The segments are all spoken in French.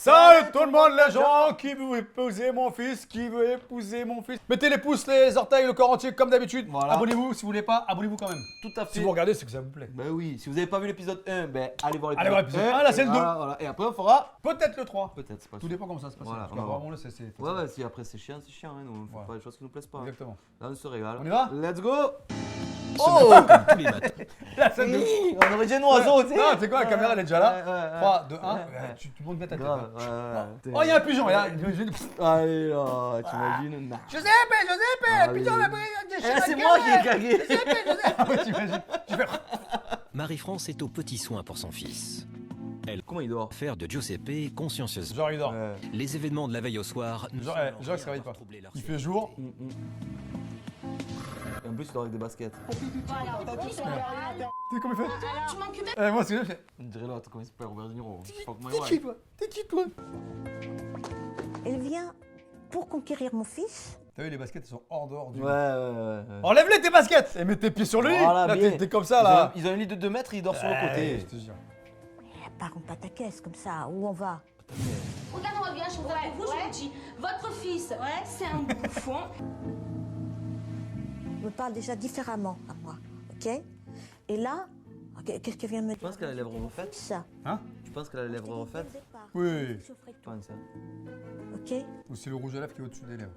Salut tout le monde les gens, qui veut épouser mon fils, qui veut épouser mon fils. Mettez les pouces, les orteils, le corps entier comme d'habitude. Voilà. Abonnez-vous, si vous voulez pas, abonnez-vous quand même. Tout à fait. Si vous regardez, c'est que ça vous plaît. Bah oui, si vous avez pas vu l'épisode 1, ben allez voir Allez voir l'épisode 1, là, c'est le 2. Voilà. Et après on fera Peut-être le 3. peut-être, c'est pas Tout sûr. dépend comment ça se passe. Voilà, Parce que on va voir. vraiment, là, c'est Ouais, si après c'est chiant, hein. Nous, on fait Voilà. pas des choses qui nous plaisent pas. hein. Exactement. Là, on se régale. On y va? Let's go. Oh tous les matins. La scène de... On aurait dit un oiseau, tu sais. Non, tu sais quoi, la caméra, elle est déjà là. Ouais. 3, 2, 1. Ouais. Tu montes bien ta tête. Grave, là. ouais. Oh, il y a un pigeon, là. Allez là, t'imagines? Nah. Giuseppe, Ah, le pigeon, oui. la brille, Eh, c'est moi qui ai cagué. Ah ouais, t'imagines. Tu fais... Marie-France est aux petits soins pour son fils. Elle Comment il dort? faire de Giuseppe consciencieusement. Genre, il dort. Ouais. Les événements de la veille au soir ne Genre, semblent genre, il se rien réveille avoir pas. troublé leur Il sommeil. fait jour. Et en plus, il dort avec des baskets. Tu sais comment il fait? Moi, c'est bien, je fais... On dirait l'autre, comment il s'appelle, Robert De Niro. Je sais pas comment T'es il qui, va. toi? T'es qui, toi? Elle vient pour conquérir mon fils. T'as vu, les baskets, elles sont hors dehors du... Ouais. Enlève-les, tes baskets! Et mets tes pieds sur le lit! Voilà, Là, bien. t'es comme ça, là! Ils ont un lit de 2 mètres, il dort sur le Je côté. te jure. Par contre, pas ta caisse comme ça. Où on va? Regardez-moi bien, je vous regarde pour vous, je vous dis, votre fils, c'est un bouffon. Je me parle déjà différemment à moi, ok? Et là, qu'est-ce qu'elle vient de me Tu dire? penses qu'elle a les lèvres refaites? Ça. Tu penses qu'elle a les lèvres refaites? Oui. Je ferai tout, Pense ça. ok? Ou c'est le rouge à lèvres qui est au-dessus des lèvres.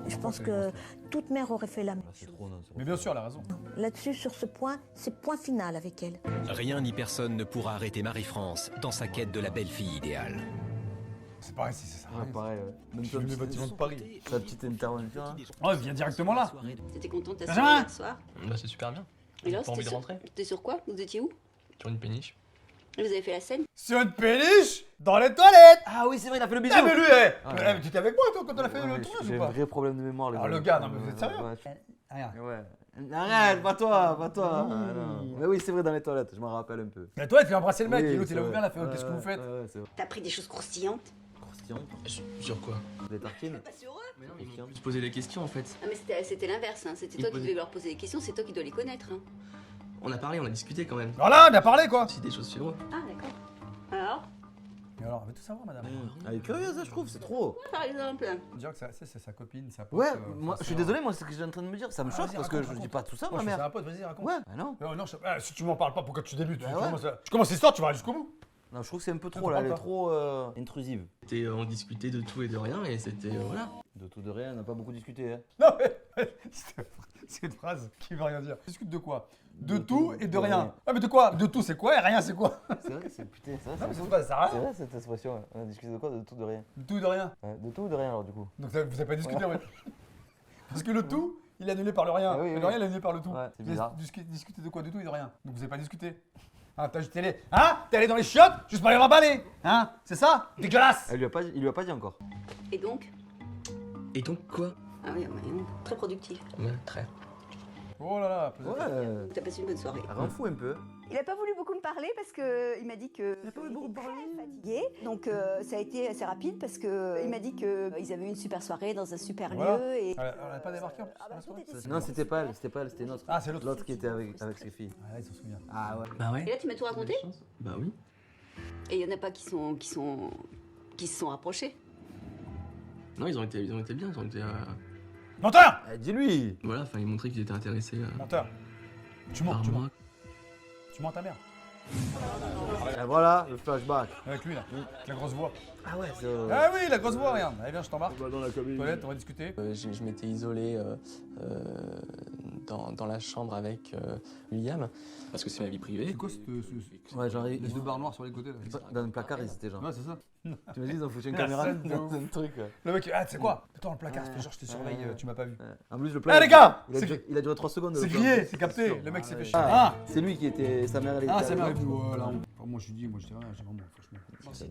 Je pense que toute mère aurait fait la même Ah, c'est chose. trop, non. Mais bien sûr, elle a raison. Là-dessus, sur ce point, c'est point final avec elle. Rien ni personne ne pourra arrêter Marie-France dans sa quête de la belle-fille idéale. C'est pareil, si c'est ça. Ouais, pareil, ouais. Même Je suis venu au bâtiment de Paris. sa petite intervention. Hein. Oh, viens directement là! T'étais contente de ta Benjamin soirée hier soir? Bah c'est super bien. Et J'ai là, pas envie de rentrer. T'étais sur quoi? Vous étiez où? Sur une péniche. Et vous avez fait la scène? Sur une péniche! Dans les toilettes! Ah oui, c'est vrai, il a fait le bisou. Ah, mais lui, Ah, ouais. tu étais avec moi, toi, quand on a fait Ouais, le ouais, tournage j'ai ou un pas? vrai problème de mémoire, les Ah, le gars, non, mais vous êtes sérieux? Ouais. Rien. Arrête, pas toi. Ah, non. Mais oui, c'est vrai, dans les toilettes, je m'en rappelle un peu. La toilette, il a embrassé le mec, Oui, et l'autre, il a c'est ouvert, vrai. il a fait, qu'est-ce que vous faites? Ouais, c'est vrai. T'as pris des choses croustillantes? Croustillant. Sur quoi? Des tartines. Pas sur eux? Mais non, ils m'ont plus posé des questions en fait. Ah mais c'était l'inverse, hein. C'était Ils toi qui posaient- devais leur poser des questions, c'est toi qui dois les connaître. Hein. On a parlé, on a discuté quand même. Voilà, on a parlé, quoi! Si des choses sur eux. Ah d'accord. Alors? Et alors, on veut tout savoir, madame. Elle est curieuse, hein, je trouve, c'est trop. Par exemple. Dire que c'est sa copine, sa pote. Ouais, moi, je suis désolé, moi, c'est ce que j'étais en train de me dire. Ça me Ah, choque vas-y, parce que raconte, je dis raconte. pas tout ça, Moi, ma je suis mère. un pote, vas-y, raconte. Ouais, bah non. Non, si tu m'en parles pas, pourquoi tu débutes? Bah Tu ouais. commences je commence l'histoire, tu vas aller jusqu'au bout. Non, je trouve que c'est un peu Ça trop te là, parle elle est pas. trop intrusive. On discutait de tout et de rien et c'était voilà. De tout, de rien, on n'a pas beaucoup discuté. Hein. Non, mais c'est une phrase qui veut rien dire. Discute de quoi? De tout et de rien. Ah, mais de quoi? De tout, c'est quoi? Et rien, c'est quoi? C'est vrai, c'est putain, c'est Non, vrai, mais c'est c'est pas, ça sert à c'est rien. vrai cette expression. Ouais. On a discuté de quoi? De tout, de rien. De tout et de rien. Ouais, de tout ou de rien alors du coup? Donc, vous avez pas discuté, ouais. Parce que le tout, il est annulé par le rien. Ah oui, et oui. le rien, il est annulé par le tout. Ouais, c'est Vous avez bizarre. discuté de quoi? De tout et de rien. Donc, vous avez pas discuté. Ah, t'as juste allé. Hein? T'es allé dans les chiottes juste pour aller l'emballer. Hein? C'est ça? Dégueulasse! Il lui a pas dit encore. Et donc? Et donc quoi? Ah oui, très productif. Ouais, très. Oh là là, Ouais, T'as passé une bonne soirée. elle rend fou un peu. Il n'a pas voulu beaucoup me parler parce qu'il m'a dit que Il a pas voulu beaucoup était parler. très fatigué. Donc ça a été assez rapide parce qu'il m'a dit qu'ils avaient eu une super soirée dans un super Voilà. lieu. Et... Elle a pas débarqué en plus. Ah bah, tout était Non, c'était pas elle, c'était une autre. Ah, c'est l'autre. L'autre qui était avec ses filles. Ah, là, il s'en souvient. Ah ouais. Bah ouais. Et là, tu m'as tout raconté? Bah oui. Et il y en a pas qui se sont rapprochés? Non, ils ont été bien, ils ont été. Menteur! Eh, dis-lui. Voilà, enfin ils montraient qu'ils étaient intéressés Menteur. Tu mens, par tu mens. moi. Tu mens à ta mère. Et voilà, le flashback. Avec lui, là. Avec la grosse voix. Ah ouais, c'est. Ah oui, la grosse voix, regarde. Allez, viens, je t'embarque. dans la cabine. Toilette, on va discuter. Je m'étais isolé dans la chambre avec William parce que c'est ma vie privée. C'est quoi ce... Ouais, genre, Les deux barres noires sur les côtés, là. dans le placard, ils étaient genre. Ouais, c'est ça. Tu m'as dit, ils ont foutu une La caméra scène de dans ouf. un truc. Ouais. Le mec, ah, tu sais quoi? Attends, le placard, c'est genre, je te surveille, tu m'as pas vu. En plus, le Eh, placard. les gars! Il a duré 3 secondes. C'est le grillé, plan. c'est capté. Le mec s'est fait chier. Ah, Ah! c'est lui qui était. Sa mère, elle était. Ah, c'est avec bien. lui. Voilà. Moi, je dis rien, j'ai vraiment, franchement.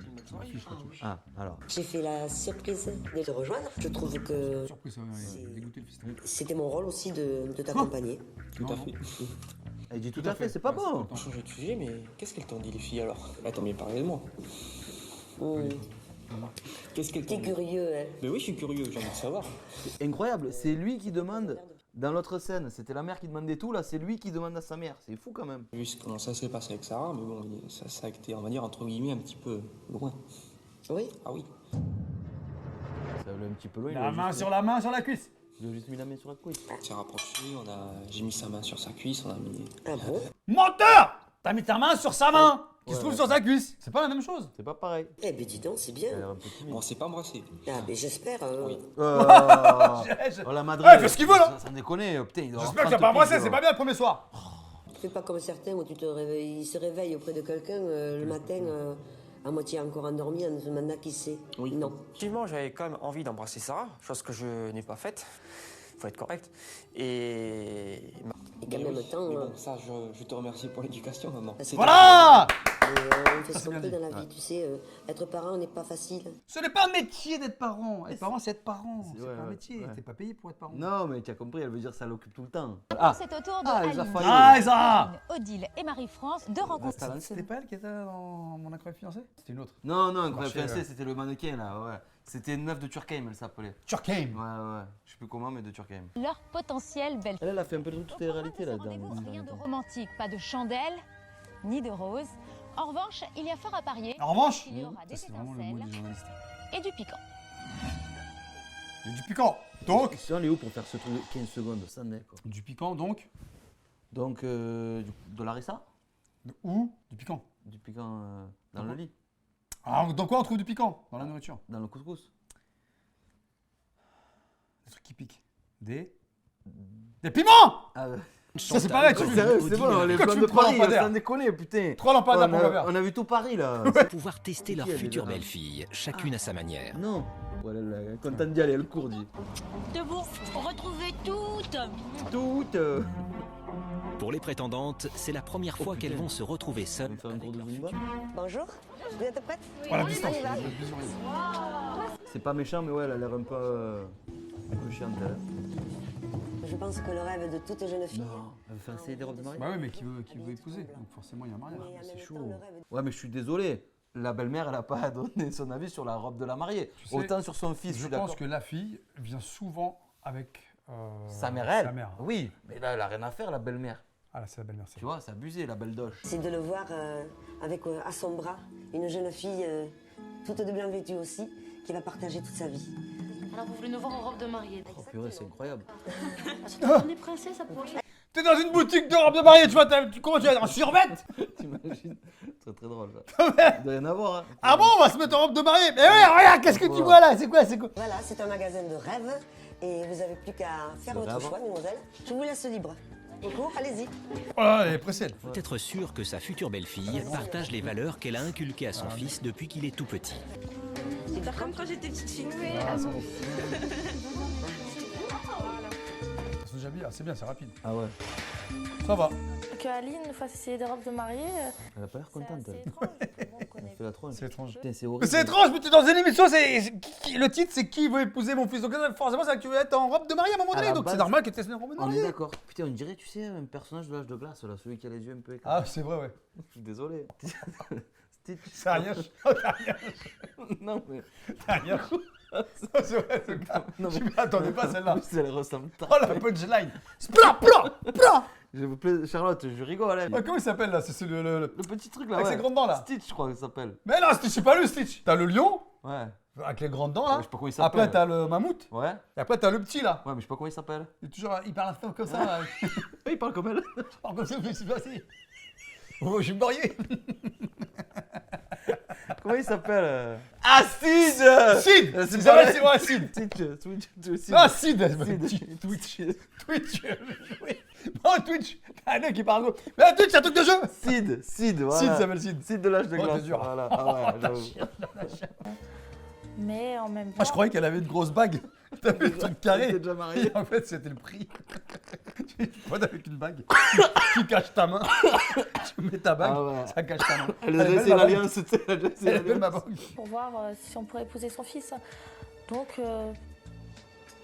Ah, alors. J'ai fait la surprise de te rejoindre. Je trouve que Surprise, ça m'a dégoûté le fiston. c'était mon rôle aussi de t'accompagner. Tout à fait. Elle dit tout à fait, c'est pas bon. On change de sujet, mais qu'est-ce qu'elles t'ont dit les filles alors? Attends, mais parlez de moi. Qu'est-ce qu'elles t'ont T'es dit? curieux, hein. Mais oui, je suis curieux, j'ai envie de savoir. Incroyable, c'est lui qui demande. Dans l'autre scène, c'était la mère qui demandait tout, là, c'est lui qui demande à sa mère. C'est fou quand même. J'ai vu comment ça s'est passé avec Sarah, mais bon, ça a été, on va dire, entre guillemets, un petit peu loin. Oui. Ah oui. Ça allait un petit peu loin. La main sur la main, sur la cuisse. Il a juste mis la main sur la cuisse. On s'est rapproché, j'ai mis sa main sur sa cuisse, on a mis... Ah bon? Menteur! T'as mis ta main sur sa main qui se Ouais, trouve ouais. sur sa cuisse. C'est pas la même chose. C'est pas pareil. Eh ben dis donc, c'est bien. Elle a l'air un peu timide. Bon, on s'est pas embrassé. Ah ben j'espère. Oui. Oh la Madrid. Ouais, fais ce qu'il veut, là. Ça déconne, putain. il doit J'espère que avoir tu vas 30 pas embrassé, piges, c'est pas bien le premier soir. Fais pas comme certains où tu te réveilles, ils se réveillent auprès de quelqu'un le matin à moitié encore endormi en se demandant qui c'est. Oui. Non. Effectivement, j'avais quand même envie d'embrasser Sarah, chose que je n'ai pas faite. Il faut être correct. Et Et qu'en même temps, Mais bon, ça, je te remercie pour l'éducation, maman. Voilà! on fait ce qu'on bien peut dit. dans la vie, tu sais. Être parent n'est pas facile. Ce n'est pas un métier d'être parent. Être parent, c'est être parent. C'est ouais, pas un ouais, métier. ouais. T'es pas payé pour être parent. Non, mais tu as compris, elle veut dire ça l'occupe tout le temps. C'est au tour de Ah, Elsa Aline, Faye. Ah, Isa! Odile et Marie-France de rencontrer. C'était pas elle qui était dans Mon incroyable fiancé? C'était une autre. Non, non, Marché, incroyable fiancé, ouais. c'était le mannequin là, ouais. C'était une meuf de Turkheim, elle s'appelait. Turkheim. Ouais, ouais. Je sais plus comment, mais de Turkheim. Leur potentiel belle. Elle a fait un peu de toutes les réalités là Rendez-vous, dedans. rien de romantique, pas de chandelle, ni de rose. En revanche, il y a fort à parier. En revanche, Il y aura des ça, c'est vraiment le mot étincelles du journaliste. et du piquant. Il y a du piquant. Donc, Si on est où pour faire ce truc de 15 secondes, ça n'est quoi. du piquant, donc. Donc, de Larissa. Où? Du piquant. Du piquant dans le lit. Ah, dans quoi on trouve du piquant? Dans la nourriture. Dans le couscous. Des trucs qui piquent. Des piments! Ah, Ça, c'est pareil, tu c'est sérieux, c'est bon, les Pourquoi plans tu de me prends Paris, lampadaire sans déconner, putain. 3 lampadaires pour le verre. On a vu tout Paris là. Pouvoir tester leur Qui elle est future dedans belle-fille, chacune à sa manière. Non. Voilà, elle est contente d'y aller, elle court, dit. De vous retrouver toutes. Toutes. Pour les prétendantes, c'est la première fois qu'elles vont se retrouver On seules. va faire un cours de Zumba. Bonjour, vous êtes prête? Voilà, distance. C'est pas méchant, mais ouais, elle a l'air un peu chiante. Elle. Je pense que le rêve de toute jeune fille. Non, elle veut faire essayer des robes de mariée. Bah oui, mais qui veut épouser. Donc forcément, il y a un mariage. Mais en c'est même chaud. temps, le rêve Ouais, mais je suis désolé. La belle-mère, elle a pas donné son avis sur la robe de la mariée. Tu sais, Autant sur son fils, je Je suis pense d'accord. que la fille vient souvent avec Sa mère, elle. Sa mère. Oui, mais là, elle a rien à faire, la belle-mère. Ah là, c'est la belle-mère. c'est Tu vois, c'est abusé, la belle doche. c'est de le voir avec à son bras une jeune fille toute de bien vêtue aussi, qui va partager toute sa vie. Alors vous voulez nous voir en robe de mariée? Oh purée, c'est incroyable. On est princesse, ça pourrait. T'es dans une boutique de robes de mariée, tu vois, comment tu vas être en survêt? T'imagines? C'est très drôle, ça. Il doit y en avoir, hein. Ah bon, on va se mettre en robe de mariée? Mais ouais, regarde, qu'est-ce que tu vois là? C'est quoi? Voilà, c'est un magasin de rêve et vous avez plus qu'à faire De votre rêve. choix, mademoiselle. Je vous laisse libre. Au cours, allez-y. Oh là, elle est pressée. Elle. Faut être sûr que sa future belle-fille partage les valeurs qu'elle a inculquées à son fils depuis qu'il est tout petit. C'est pas comme quand j'étais petite fille. Ça se déjà bien, c'est bien, c'est rapide. Ah ouais. Ça va. Que Aline fasse essayer des robes de mariée. Elle a pas l'air contente, elle. Elle fait la tronche. C'est étrange. Putain, c'est Mais horrible. c'est étrange, mais t'es dans une émission, le titre c'est Qui veut épouser mon fils? Donc forcément, c'est que tu veux être en robe de mariée à un moment À donné, la donc c'est base, normal que tu aies en robe de On est mariée. d'accord. Putain, on dirait, tu sais, un personnage de l'âge de glace, là, celui qui a les yeux un peu écartés. Ah, c'est vrai, ouais. Je suis désolé. Stitch. Ça a rien. T'as rien. Non, mais. T'as rien. C'est vrai, c'est vrai. Non, Je m'attendais pas à celle-là. En plus, elle ressemble Oh la punchline. Splat, plat, plat. Je vous plaît, Charlotte, je rigole, hein. Ah, comment il s'appelle là? C'est Le petit truc là, avec ouais. ses grandes dents là. Stitch, je crois que ça s'appelle. Mais non, Stitch, c'est pas le Stitch. T'as le lion, Ouais. avec les grandes dents Ouais, là. je sais pas comment il s'appelle. Après, t'as le mammouth. Ouais. Et après, t'as le petit là. Ouais, mais je sais pas comment il s'appelle. Il parle un peu comme ça. Là. Il parle comme elle. Alors, comme ça, je me suis passé. Oh, je suis marié. Comment il s'appelle Ah, Sid. Sid. C'est C'est pareil. vrai, c'est vrai, Sid. Switch. Ah, Sid. Sid. Twitch. Twitch. Oui. Non, Twitch. T'as un mec qui parle. Mais Twitch, c'est un truc de jeu. Sid, voilà. Sid s'appelle Sid. Sid de l'âge de Oh, glace. t'es dur. Voilà. Ah ouais, j'avoue. Mais en même temps. Moi, je croyais qu'elle avait une grosse bague. T'avais le truc carré. T'es déjà marié. Et en fait, c'était le prix. Tu es une avec une bague. Tu caches ta main. Tu mets ta bague. Ah ouais. Ça cache ta main. Elle a belle, laissé ma bague. l'alliance, c'était elle a laissé Elle est belle, l'alliance. ma bague. Pour voir si on pourrait épouser son fils. Donc,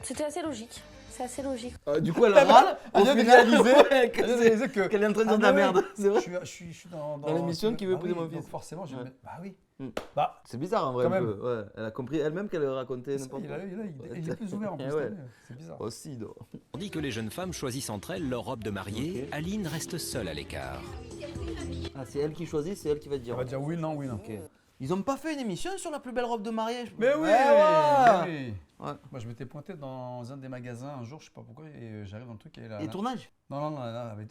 c'était assez logique. C'est assez logique. Du coup, elle râle. Elle Au vient de final, réaliser, ouais, elle vient de réaliser que. qu'elle est en train de dire de Ah, la mais merde. C'est vrai. Je suis dans l'émission Qui veut Bah épouser oui, mon donc fils. forcément, je Ouais. Bah oui. Hmm. Bah, C'est bizarre en vrai Quand un même. peu. Ouais. Elle a compris elle-même qu'elle racontait n'importe il quoi. est plus ouvert en plus. Eh t'as ouais. vu, c'est bizarre. Aussi, donc. Tandis que les jeunes femmes choisissent entre elles leur robe de mariée, Ok. Aline reste seule à l'écart. Ah, c'est elle qui choisit, c'est elle qui va dire. On va dire oui, non, oui, non. Ok. Ils ont pas fait une émission sur la plus belle robe de mariée? Mais oui, ouais. mais oui. Ouais. Moi, je m'étais pointé dans un des magasins un jour, je sais pas pourquoi, et j'arrive dans le truc et là. Et tournage? Non,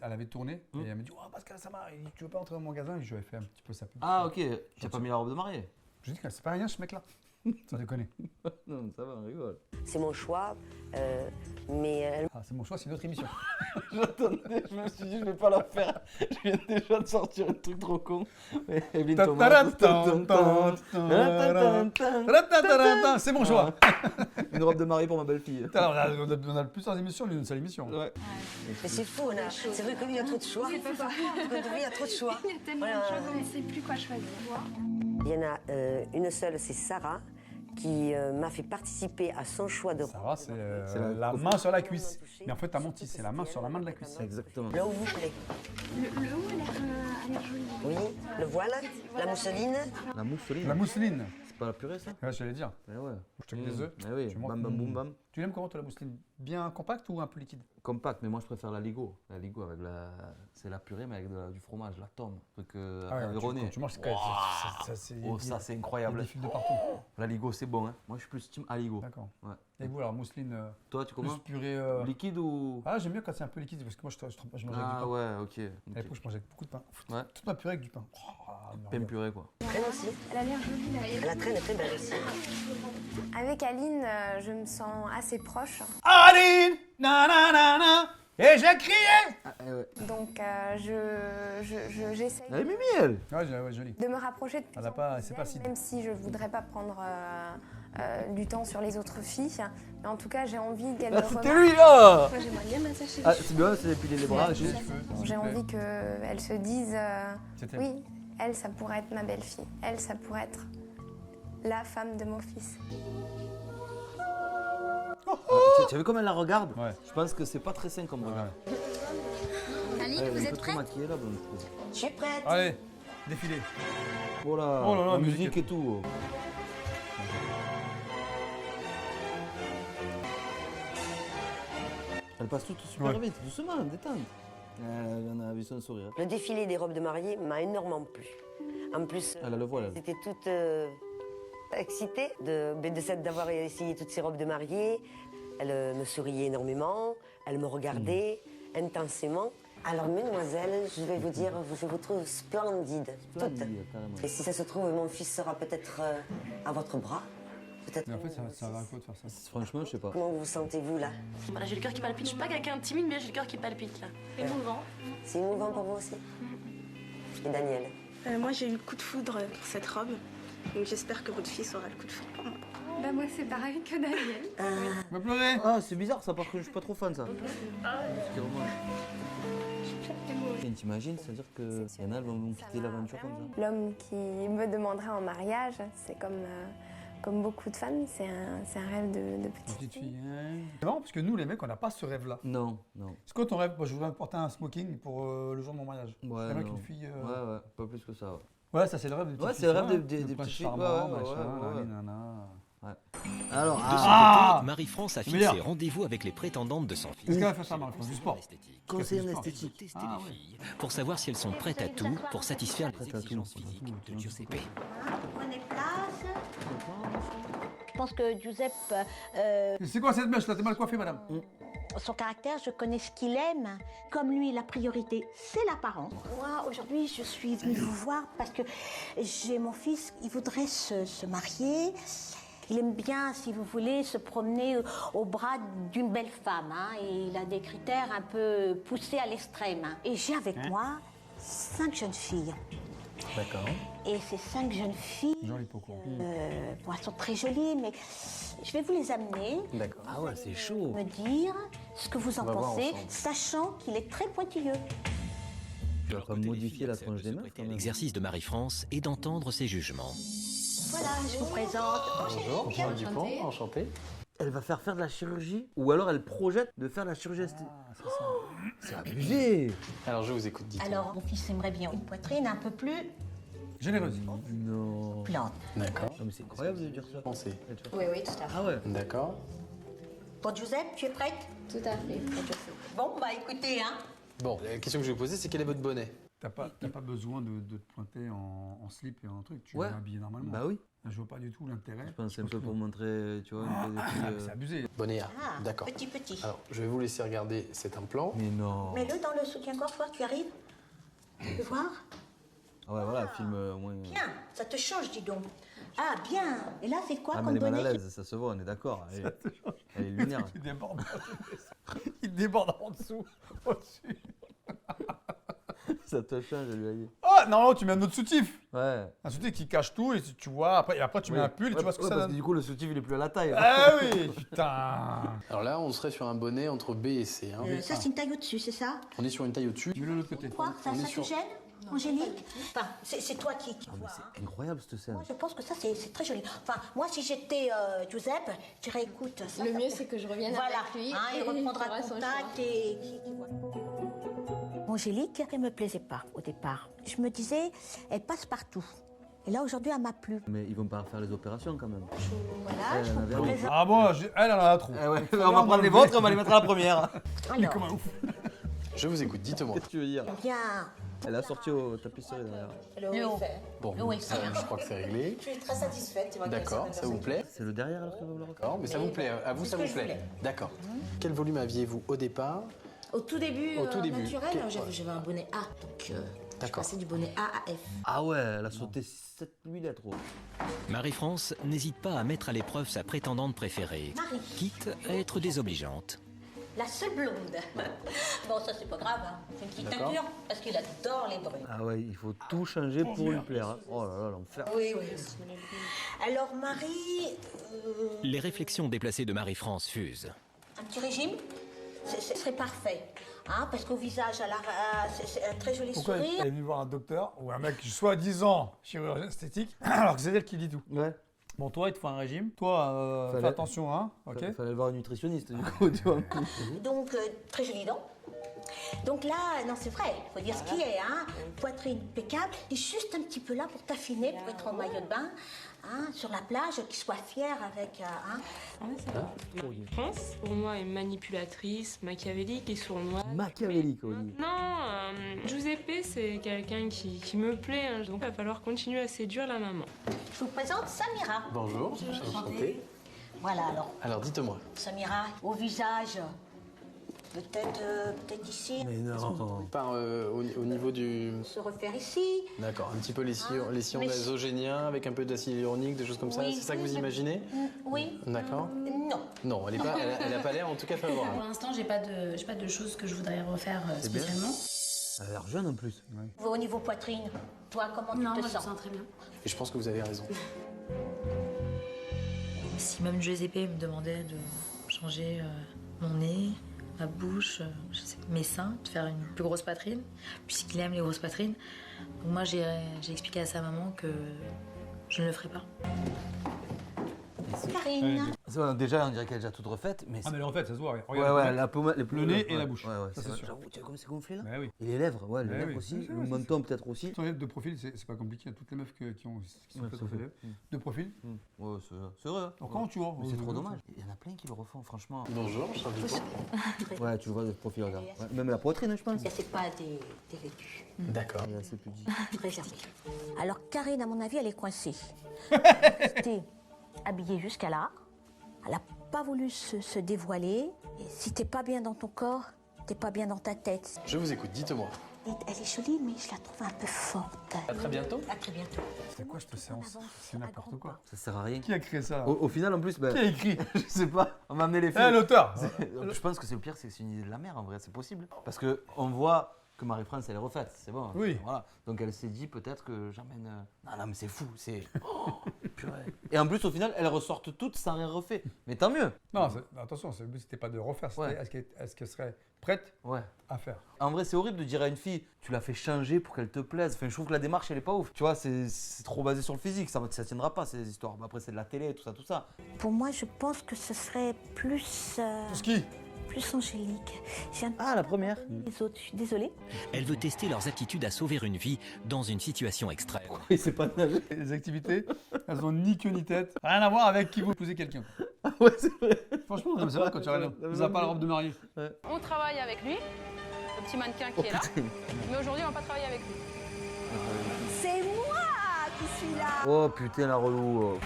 elle avait tourné et elle m'a dit, oh Pascal, ça m'a. Tu veux pas entrer dans mon magasin? Et je lui ai fait un petit peu sa pub. Ah, ok. Tu as pas mis la robe de mariée? Je dis que c'est pas rien, ce mec-là. Ça déconne. Non, ça va, on rigole. C'est mon choix, mais Ah, c'est mon choix, c'est une autre émission. J'attendais, je me suis dit, je vais pas la faire. Je viens déjà de sortir un truc trop con. Mais Evelyne C'est mon choix. Une robe de mariée pour ma belle-fille. On a plusieurs émissions, lui, une seule émission. Ouais. mais c'est fou, c'est vrai qu'il y a trop de choix. Il y a trop de choix. Il y a tellement de choses, on ne sait plus quoi choisir. Il y en a une seule, c'est Sarah, qui m'a fait participer à son choix de Sarah, c'est la main sur la cuisse. Mais en fait, t'as menti, c'est la main sur la main de la cuisse. Exactement. Là où vous plaît. Le haut a l'air joli. Oui, le voile, la mousseline. La mousseline. La mousseline. C'est pas la purée, ça? Ouais, j'allais dire. Eh ouais. Je te mets des œufs. Eh oui, tu montes- bam bam boum bam. Tu l'aimes comment, toi, la mousseline? Bien compacte ou un peu liquide? Compact, mais moi je préfère la Ligo. La Ligo avec la. C'est la purée, mais avec du fromage, la tome. Truc erroné. Quand tu manges, c'est Oh, ça c'est incroyable. des fils de partout. La Ligo, c'est bon, hein. Moi je suis plus team Aligo. D'accord. Ouais. Et vous, alors, mousseline, Toi, tu plus commences? purée. Liquide ou. Ah, j'aime bien quand c'est un peu liquide parce que moi, je mangeais avec du Ah pain. ouais, ok. À l'époque, je mangeais avec beaucoup de pain. Ouais. Toute ma purée avec du pain. Pain purée, quoi. Traîne aussi. Elle a l'air jolie. La traîne est très belle aussi. Avec Aline, je me sens assez proche. Aline, nanana, et j'ai crié. Ah, ouais. Donc, j'essaye Elle est mimi, elle. Ouais, joli. de me rapprocher de plus Elle a en pas- plus c'est d'elle, pas si- même si je ne voudrais pas prendre du temps sur les autres filles. Mais en tout cas, j'ai envie qu'elle me Ah, c'était remarque. lui, là. Moi, j'aimerais bien massager les Ah, cheveux. c'est bien, c'est d'épiler les bras. J'ai j'ai- les cheveux, s'il J'ai te plaît. envie qu'elle se dise C'était- oui, elle, ça pourrait être ma belle-fille. Elle, ça pourrait être la femme de mon fils. Tu as vu comme elle la regarde? Ouais. Je pense que c'est pas très sain comme regard. Aline, Elle vous est un êtes peu trop prête? maquillée là, bon, je trouve. Je suis prête. Allez, défilé. Oh là, Oh là là, la musique musique et et tout. Elle passe tout super Ouais. vite, doucement, détente. On a vu son sourire. Le défilé des robes de mariée m'a énormément plu. En plus, Elle a le voile, elle. j'étais toute excitée d'avoir essayé toutes ces robes de mariée. Elle me souriait énormément, elle me regardait intensément. Alors, mesdemoiselles, je vais vous dire, je vous trouve splendide, toutes. Splendide, carrément. Et si ça se trouve, mon fils sera peut-être à votre bras. Peut-être. Mais en fait, ça va à quoi de faire ça? Franchement, je sais pas. Comment vous sentez-vous là? Voilà, j'ai le cœur qui palpite. Je suis pas quelqu'un de timide, mais j'ai le cœur qui palpite là. Émouvant. C'est émouvant pour vous aussi? Et Daniel? Moi, j'ai eu le coup de foudre pour cette robe. Donc j'espère que votre fils aura le coup de foudre pour moi. Bah, moi, c'est pareil que Daniel. Va pleurer. Ah, c'est bizarre ça, parce que je suis pas trop fan ça. C'est dommage. T'imagines, c'est-à-dire que y en a, elles vont quitter l'aventure comme ça. L'homme qui me demanderait en mariage, c'est comme beaucoup de femmes, c'est un rêve de petite Petite fille. fille. Hein. C'est marrant parce que nous, les mecs, on n'a pas ce rêve-là. Non, non. C'est quoi ton rêve? Moi, je voudrais me porter un smoking pour le jour de mon mariage. Ouais, Avec non. une fille. Ouais, pas plus que ça. Ouais. Ouais, ça, c'est le rêve des petites Ouais, filles, c'est le rêve ça, des le petites prince filles. charmant, Ouais, machin, ouais. nanana. Alors, De son Ah côté, Marie-France a fixé Meilleur. rendez-vous avec les prétendantes de son fils. Qu'est-ce qu'elle va faire ça, Marie-France? Du sport. conseiller en Sport. esthétique. Tester Ah, les ouais. filles pour savoir si elles sont prêtes à tout pour satisfaire les Prêtes à tout, exigences prêtes à physiques tout, de Giuseppe. Prenez place. Je pense que Giuseppe, C'est quoi cette mèche là? T'es mal coiffée, madame? son caractère, je connais ce qu'il aime. Comme lui, la priorité, c'est l'apparence. Moi, aujourd'hui, je suis venue vous voir parce que j'ai mon fils, il voudrait se marier. Il aime bien, si vous voulez, se promener au bras d'une belle femme. Hein, et il a des critères un peu poussés à l'extrême. Hein. Et j'ai avec moi 5 jeunes filles. D'accord. Et ces 5 jeunes filles, Joli poco. bon, elles sont très jolies, mais je vais vous les amener. D'accord. Ah ouais, c'est chaud. Me dire ce que vous en On va voir pensez, ensemble. sachant qu'il est très pointilleux. Tu vas pas modifier la tronche des meufs quand même. L'exercice de Marie-France est d'entendre ses jugements. Voilà, je vous présente. Bonjour, Jean Dupont, enchanté. Elle va faire de la chirurgie ou alors elle projette de faire de la chirurgie esthétique. C'est abusé. Alors je vous écoute, dites-moi. Alors, mon fils aimerait bien une poitrine un peu plus Généreuse. Non. plante. D'accord. Non mais c'est incroyable de dire ça. Pensez. Oui, oui, tout à fait. Ah ouais. D'accord. Pour Giuseppe, tu es prête? Tout à fait. Bon, bah écoutez, hein. Bon, la question que je vais vous poser, c'est quel est votre bonnet? T'as pas besoin de te pointer en slip et en truc. Tu Ouais. es habillé normalement. Bah oui. Je vois pas du tout l'intérêt. Je pense que c'est un peu pour montrer, tu vois, une Ah, fois des mais c'est abusé. Bonnet A. Ah, D'accord. petit. Alors, je vais vous laisser regarder cet implant. Mais non. Mets-le dans le soutien-gorge, voir, tu arrives. Tu peux voir? Ah ouais, voilà, film au moins. Bien, ça te change, dis donc. Ah, bien. Et là, c'est quoi Ah, mais comme elle est mal à bonnet? l'aise, ça se voit, on est d'accord. Elle est lunaire. Il déborde. Il déborde en dessous, au-dessus. Ça te change, elle lui a dit. Oh, non, tu mets un autre soutif. Ouais. Un soutif qui cache tout et tu vois. Après tu mets un pull et tu vois ce que ça parce donne. que du coup, le soutif, il est plus à la taille. Ah oui, putain. Alors là, on serait sur un bonnet entre B et C. Hein. Ça, c'est une taille au-dessus, c'est ça? On est sur une taille au-dessus. Mets-le de l'autre côté. Quoi? Ça On est te sur- gêne, Angélique? Enfin, c'est toi qui vois. Hein. C'est incroyable cette scène. Moi, je pense que ça, c'est très joli. Enfin, moi, si j'étais Giuseppe, je dirais, écoute... Ça, Le ça mieux, peut- c'est que je revienne voilà. avec lui. Hein, il et reprendra fera son contact choix. et... Angélique, elle me plaisait pas au départ. Je me disais, elle passe partout. Et là, aujourd'hui, elle m'a plu. Mais ils vont pas refaire les opérations quand même. Voilà, Ouais, je elle en vous avait envie. présente. Ah bon, elle en a trop. Eh ouais, on va prendre les vôtres, on va les mettre à la première. Il est comme un ouf. Je vous écoute, dites-moi. Qu'est-ce que tu veux dire? Bien. Elle a sorti au tapisserie derrière. Le haut. Bon, Oui, ça, je crois que c'est réglé. Je suis très satisfaite. tu vois, D'accord, ça vous plaît? C'est le derrière alors que vous le D'accord, mais ça vous plaît. À vous, C'est ça ce vous que je plaît. voulais. D'accord. Quel volume aviez-vous au départ? Au tout début, Au tout début. naturel, Quel- j'avais un bonnet A. Donc, je D'accord. passais du bonnet A à F. Ah ouais, elle a sauté 7-8 lettres. Oh. Marie-France n'hésite pas à mettre à l'épreuve sa prétendante préférée, Marie. quitte à être désobligeante. La seule blonde. Bon, ça, c'est pas grave. Hein. C'est une petite D'accord. teinture, parce qu'il adore les bruns. Ah ouais, il faut tout changer pour lui plaire. Hein. Oh là là, l'enfer. Oui. Alors, Marie, Les réflexions déplacées de Marie-France fusent. un petit régime, ce serait parfait. Hein, parce qu'au visage, c'est un très joli Pourquoi sourire. elle est venue voir un docteur ou un mec soi-disant chirurgien esthétique alors que c'est elle qui dit tout? Ouais. Bon, toi, il te faut un régime. Toi, fais Fallait- attention, hein. Ok. Fallait voir un nutritionniste du coup, tu vois. Donc, très jolies dents. Donc là, non, c'est vrai, il faut dire ce qui est, hein. Poitrine impeccable. Et juste un petit peu là pour t'affiner, pour être en maillot de bain, hein, sur la plage, qu'il soit fier avec, hein. France, pour moi, est manipulatrice, machiavélique et sournoise. Machiavélique, Oli. Non, Giuseppe, c'est quelqu'un qui me plaît, hein, donc il va falloir continuer à séduire la maman. Je vous présente Samira. Bonjour, enchanté. Voilà, Alors, dites-moi. Samira, au visage, peut-être ici. Mais non. Par au niveau du... Se refaire ici. D'accord, un petit peu les sillons mais- nasogéniens avec un peu d'acide hyaluronique, des choses comme ça. Oui, C'est ça que oui, vous mais- imaginez? Oui. D'accord. Non. Non, elle a pas l'air en tout cas Pour favorable. l'instant, j'ai pas de choses que je voudrais refaire C'est bien. spécialement. Elle a l'air jeune en plus. Au niveau poitrine, toi, comment Non, tu moi, te je me sens? sens très bien. Et je pense que vous avez raison. Si même Giuseppe me demandait de changer mon nez, ma bouche, je sais, mes seins, de faire une plus grosse poitrine, puisqu'il aime les grosses poitrines, donc moi j'ai expliqué à sa maman que je ne le ferai pas. Karine. C'est vrai, déjà, on dirait qu'elle est déjà toute refaite. Mais Ah, mais en fait, ça se voit. Ouais, Regarde, ouais, la paume, le nez et la bouche. Ouais, ouais, Ça, c'est c'est vrai. sûr. J'avoue, tu vois comme c'est gonflé là? Bah oui. Et les lèvres, ouais, les Bah lèvres oui. aussi. Ouais, Le ouais, menton peut-être aussi. Ton lèvre de profil, c'est pas compliqué. Toutes les meufs qui sont Ouais, faites ça aux fait. lèvres. De profil. Ouais, c'est vrai. Alors, comment tu vois? Mais c'est trop dommage. Il y en a plein qui le refont, franchement. Bonjour, je Ouais, tu le vois de profil, regarde. Ouais, même la poitrine, je pense. C'est pas des vêtus. D'accord. Elle est assez pudique. Réservé. Alors, Karine, à mon avis, elle est coincée. Elle est restée habillée jusqu'à là. Elle n'a pas voulu se dévoiler. Et si t'es pas bien dans ton corps, t'es pas bien dans ta tête. Je vous écoute, dites-moi. Elle est jolie, mais je la trouve un peu forte. À très bientôt. À très bientôt. C'est quoi cette séance? C'est n'importe quoi. Ça sert à rien. Qui a créé ça? Au final, en plus, bah, Qui a écrit? je sais pas. On m'a amené les films. L'auteur. Je pense que c'est le pire, c'est que c'est une idée de la mère en vrai, c'est possible. Parce que on voit que Marie-France elle est refaite, c'est bon. Oui. Voilà. Donc elle s'est dit peut-être que j'emmène. Non mais c'est fou, c'est. Oh, purée. Et en plus au final elles ressortent toutes sans rien refait. Mais tant mieux. Non, attention, le but c'était pas de refaire, c'était Ouais. est-ce qu'elle serait prête Ouais. à faire? En vrai c'est horrible de dire à une fille tu la fais changer pour qu'elle te plaise. Enfin je trouve que la démarche elle est pas ouf. Tu vois c'est trop basé sur le physique, ça tiendra pas ces histoires. Après c'est de la télé, tout ça. Pour moi, je pense que ce serait plus. Ski. Plus angélique. Ah, la première. Les autres, je suis désolée. Elle veut tester leurs aptitudes à sauver une vie dans une situation extrême. Oui, c'est pas nager. Les activités, elles ont ni queue ni tête. Rien à voir avec qui vous épousez quelqu'un. Ouais, c'est vrai. Franchement, non, mais c'est vrai quand tu regardes. Vous n'avez pas la robe de mariée. On travaille avec lui. petit mannequin qui est là. Mais aujourd'hui, on va pas travailler avec lui. C'est moi qui suis là. Oh putain, la relou.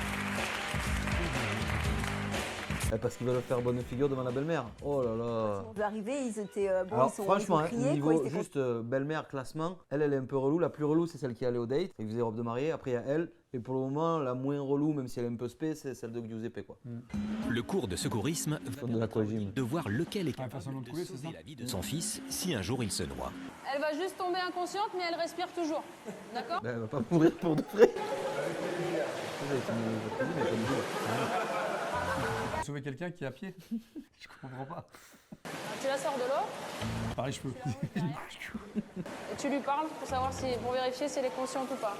Parce qu'ils veulent faire bonne figure devant la belle-mère. Oh là là. On veut arriver, ils étaient bon, Alors, ils franchement, ont crié, quoi, niveau ils étaient juste belle-mère, classement, elle est un peu relou. La plus relou, c'est celle qui allait au date, qui faisait robe de mariée. Après, il y a elle. Et pour le moment, la moins relou, même si elle est un peu spé, c'est celle de Giuseppe, quoi. Le cours de secourisme va de l'aquagym. de voir lequel est Ouais, capable façon de de couler, sauver c'est ça la vie de son fils si un jour il se noie. Elle va juste tomber inconsciente, mais elle respire toujours. D'accord? Elle va pas mourir pour de vrai. Sauver quelqu'un qui est à pied. Je comprends pas. Tu la sors de l'eau Pareil, je peux. et tu lui parles pour vérifier si elle est consciente ou pas.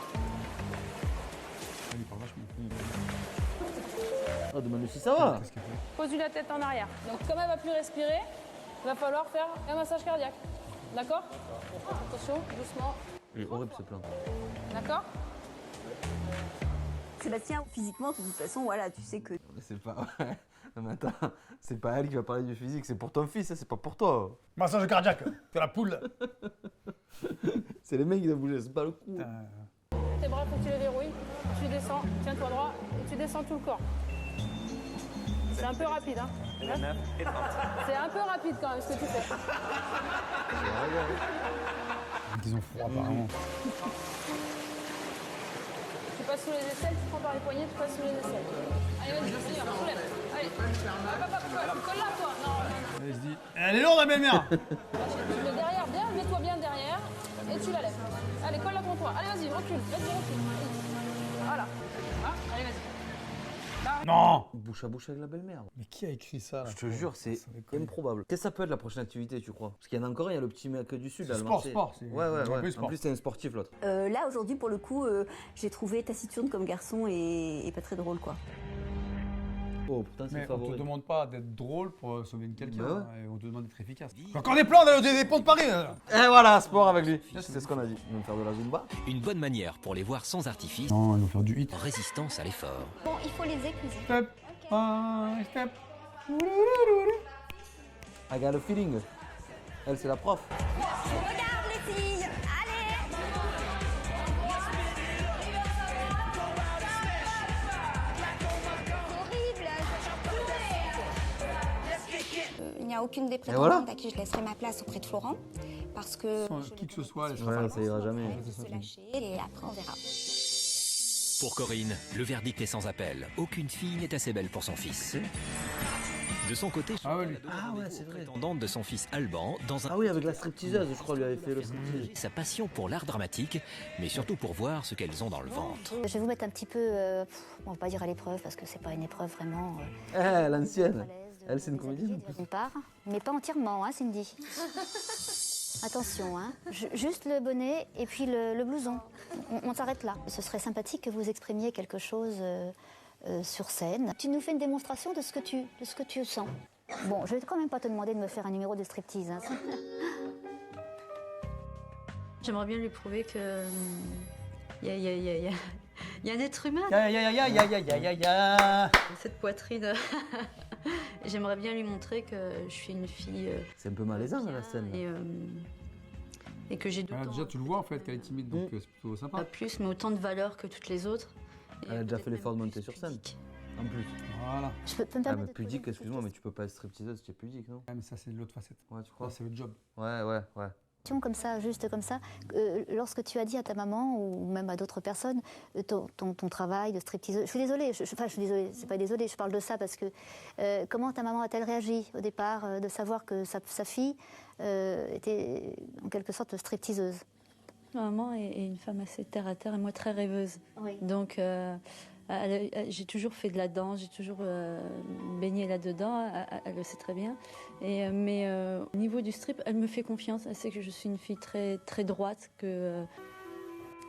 Elle lui parle vachement. Ah, demande si ça va. Pose-lui la tête en arrière. Donc comme elle va plus respirer, il va falloir faire un massage cardiaque. D'accord? Attention, doucement. Il est horrible ce plan. D'accord? Sébastien, physiquement, de toute façon, voilà, tu sais que. C'est pas. Non, mais attends, c'est pas elle qui va parler du physique, c'est pour ton fils, hein, c'est pas pour toi. Massage cardiaque, c'est la poule. C'est les mecs qui doivent bouger, c'est pas le coup. Tes bras, faut que tu les verrouilles. Tu descends, tiens-toi droit et tu descends tout le corps. C'est un peu rapide, hein? C'est un peu rapide quand même ce que tu fais. Ils ont froid, apparemment. Tu passes sous les aisselles, tu prends par les poignets, tu passes sous les aisselles. Allez, vas-y, soulève. Allez. Tu colles là, toi. Non. Elle se dit, elle est lourde, la belle-mère. Tu mets derrière, bien, mets-toi bien derrière et tu la lèves. Allez, colle-la contre toi. Allez, vas-y, recule. Voilà. Ah, allez, vas-y. Non. Bouche à bouche avec la belle-mère. Mais qui a écrit ça là? Je te jure, c'est improbable. Qu'est-ce que ça peut être la prochaine activité, tu crois? Parce qu'il y en a encore un, il y a le petit mec du sud, là, le Marseillais. Sport. Ouais. En plus, c'est un sportif, l'autre. Là, aujourd'hui, pour le coup, j'ai trouvé taciturne comme garçon et pas très drôle, quoi. Oh, putain, c'est Mais on favori. te demande pas d'être drôle pour sauver quelqu'un, Bah ouais. hein, et on te demande d'être efficace. Encore des plans dans des ponts de Paris. Et voilà, sport avec lui. C'est ce qu'on a dit. Ils vont faire de la Zumba. Une bonne manière pour les voir sans artifice, Non, ils vont faire du hit. en résistance à l'effort. Bon, il faut les écouter. Step by step. I got a feeling. Elle, c'est la prof. Regarde les filles, allez! Il n'y a aucune des voilà. prétendantes à qui je laisserai ma place auprès de Florent parce que Qui que ce soit, les Ouais, ça ira jamais. se lâcher et après on verra. Pour Corinne, le verdict est sans appel. Aucune fille n'est assez belle pour son fils. De son côté, c'est vrai. prétendante de son fils Alban, dans un... Ah oui, avec la stripteaseuse, je crois, lui avait fait le striptease. Sa passion pour l'art dramatique, mais surtout pour voir ce qu'elles ont dans le ventre. Je vais vous mettre un petit peu, on va pas dire à l'épreuve parce que c'est pas une épreuve vraiment. L'ancienne. Elle, c'est une comédienne. D'une part, mais pas entièrement, hein, Cindy. Attention, hein. Juste le bonnet et puis le blouson. On s'arrête là. Ce serait sympathique que vous exprimiez quelque chose sur scène. Tu nous fais une démonstration de ce que tu sens. Bon, je vais quand même pas te demander de me faire un numéro de striptease. Hein. J'aimerais bien lui prouver que il y a un être humain. Cette poitrine. J'aimerais bien lui montrer que je suis une fille. C'est un peu malaisant la scène. Et que j'ai Ah, déjà, tu le vois en fait qu'elle est timide, donc c'est plutôt sympa. pas plus, mais autant de valeur que toutes les autres. Elle a déjà fait l'effort de monter sur scène. En plus. Voilà. Je peux me Ah, permettre mais de te pudique, poser une excuse-moi, mais tu peux pas être stripteaseuse, tu es pudique, non? Ouais, mais ça, c'est l'autre facette. Ouais, tu crois? Là, c'est le job. Ouais. question comme ça, juste comme ça, lorsque tu as dit à ta maman ou même à d'autres personnes ton travail de stripteaseuse, je suis désolée, je suis désolée, c'est pas désolée, je parle de ça parce que comment ta maman a-t-elle réagi au départ de savoir que sa fille était en quelque sorte stripteaseuse? Ma maman est une femme assez terre à terre et moi très rêveuse. Oui. Donc j'ai toujours fait de la danse, j'ai toujours baigné là-dedans, elle le sait très bien. Mais au niveau du strip, elle me fait confiance, elle sait que je suis une fille très, très droite, que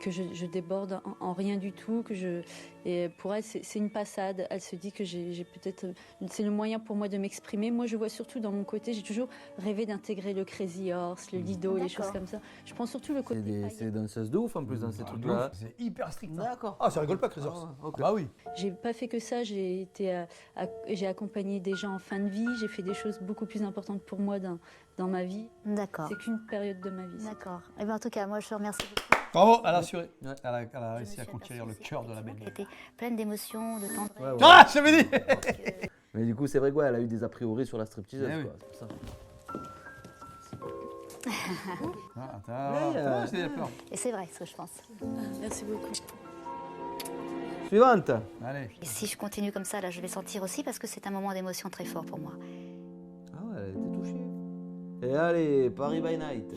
que je déborde en rien du tout, et pour elle c'est une passade. Elle se dit que j'ai peut-être, c'est le moyen pour moi de m'exprimer. Moi je vois surtout dans mon côté, j'ai toujours rêvé d'intégrer le Crazy Horse, le Lido, les choses comme ça. Je prends surtout le côté. C'est des danseuses de ouf en plus dans ces trucs-là. C'est hyper strict. D'accord. Ah, ça rigole pas, Crazy Horse. Bah oui. J'ai pas fait que ça, j'ai accompagné des gens en fin de vie, j'ai fait des choses beaucoup plus importantes pour moi dans ma vie. D'accord. C'est qu'une période de ma vie. D'accord. Et bien en tout cas, moi je te remercie beaucoup. Bravo, elle a assuré. Elle a réussi à conquérir le cœur de la belle. Elle était pleine d'émotions, de tendresse. Ah, je t'avais dit. Mais du coup, c'est vrai quoi, elle a eu des a priori sur la stripteaseuse. Eh oui. Quoi, c'est pour ça. J'ai peur. Et c'est vrai ce que je pense. Merci beaucoup. Suivante. Allez. Et si je continue comme ça, là, je vais sentir aussi parce que c'est un moment d'émotion très fort pour moi. Ah ouais, elle était touchée. Et allez, Paris by Night.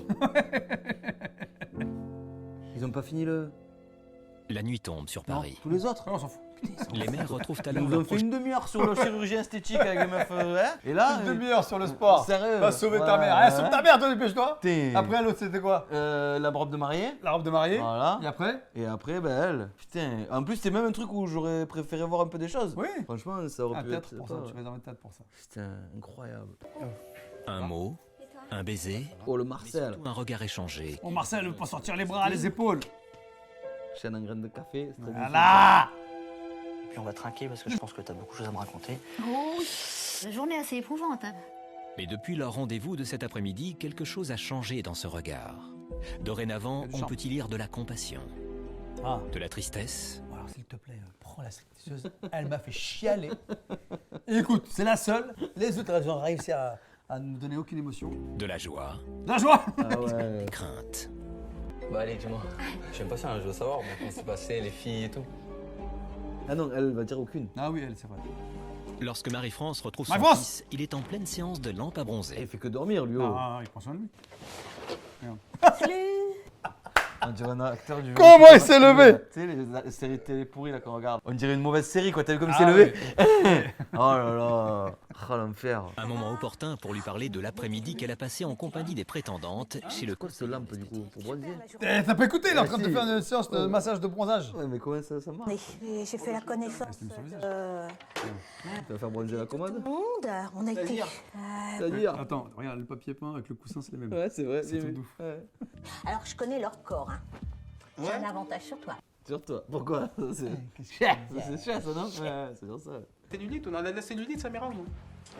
Ils ont pas fini le... La nuit tombe sur Paris. Tous les autres, on s'en fout. Les mères retrouvent Ils alors nous ont fait une demi-heure sur le chirurgien esthétique avec les meufs. Et là, Une demi-heure sur le sport. Sérieux. Va sauver ta Ouais, mère. ouais. Allez, sauve ta mère, toi, dépêche-toi. Putain. Après, l'autre, c'était quoi? La robe de mariée. La robe de mariée. Voilà. Et après? Et après, ben elle. Putain. En plus, c'est même un truc où j'aurais préféré voir un peu des choses. Oui. Franchement, ça aurait Un pu théâtre être. pour ça. Tu réserves un théâtre pour ça. Putain, incroyable. un mot, un baiser, Oh, le Marcel. un regard échangé. Oh, Marcel, veut pas sortir les bras, les épaules. Chaîne en graines de café. c'est très Voilà. Et puis on va trinquer parce que je pense que tu as beaucoup de choses à me raconter. Oh, la journée est assez éprouvante. Hein. Mais depuis leur rendez-vous de cet après-midi, quelque chose a changé dans ce regard. Dorénavant, on peut y lire de la compassion, de la tristesse. Alors, s'il te plaît, prends la stricteuse. Elle m'a fait chialer. Et écoute, c'est la seule. Les autres, elles ont réussi à ne donner aucune émotion. De la joie. De la joie. Ah ouais. Crainte. Bah allez, dis-moi. J'aime pas ça, je veux savoir comment c'est passé, les filles et tout. Ah non, elle va dire aucune. Ah oui, elle, c'est vrai. Lorsque Marie-France retrouve son Marie-France fils, il est en pleine séance de lampe à bronzer. Il fait que dormir, lui. Oh. Ah, il prend soin de lui. Salut. On dirait un acteur du... Comment il s'est levé? Tu sais, les séries télé pourries là qu'on regarde. On dirait une mauvaise série quoi, t'as vu comme il Ah s'est ouais. levé? Oh là là. Oh l'enfer. Un moment opportun pour lui parler de l'après-midi qu'elle a passé en compagnie des prétendantes chez le Quoi ce lampe du coup? Pour bronzer? T'as pas écouté, il est en train de si. faire une séance de massage de bronzage. Ouais, mais comment ça marche? J'ai fait la connaissance Tu vas faire bronzer la commode? du monde. On a été. C'est-à-dire? Attends, regarde, le papier peint avec le coussin, c'est les mêmes. Ouais, c'est vrai. C'est j'ai tout vu. doux. Ouais. Alors, je connais leur corps. Hein. J'ai un avantage sur toi. Sur toi. Pourquoi? C'est cher. C'est cher ça, non? Ouais, c'est sur ça. Cellulite, on a de la cellulite, ça m'énerve, non?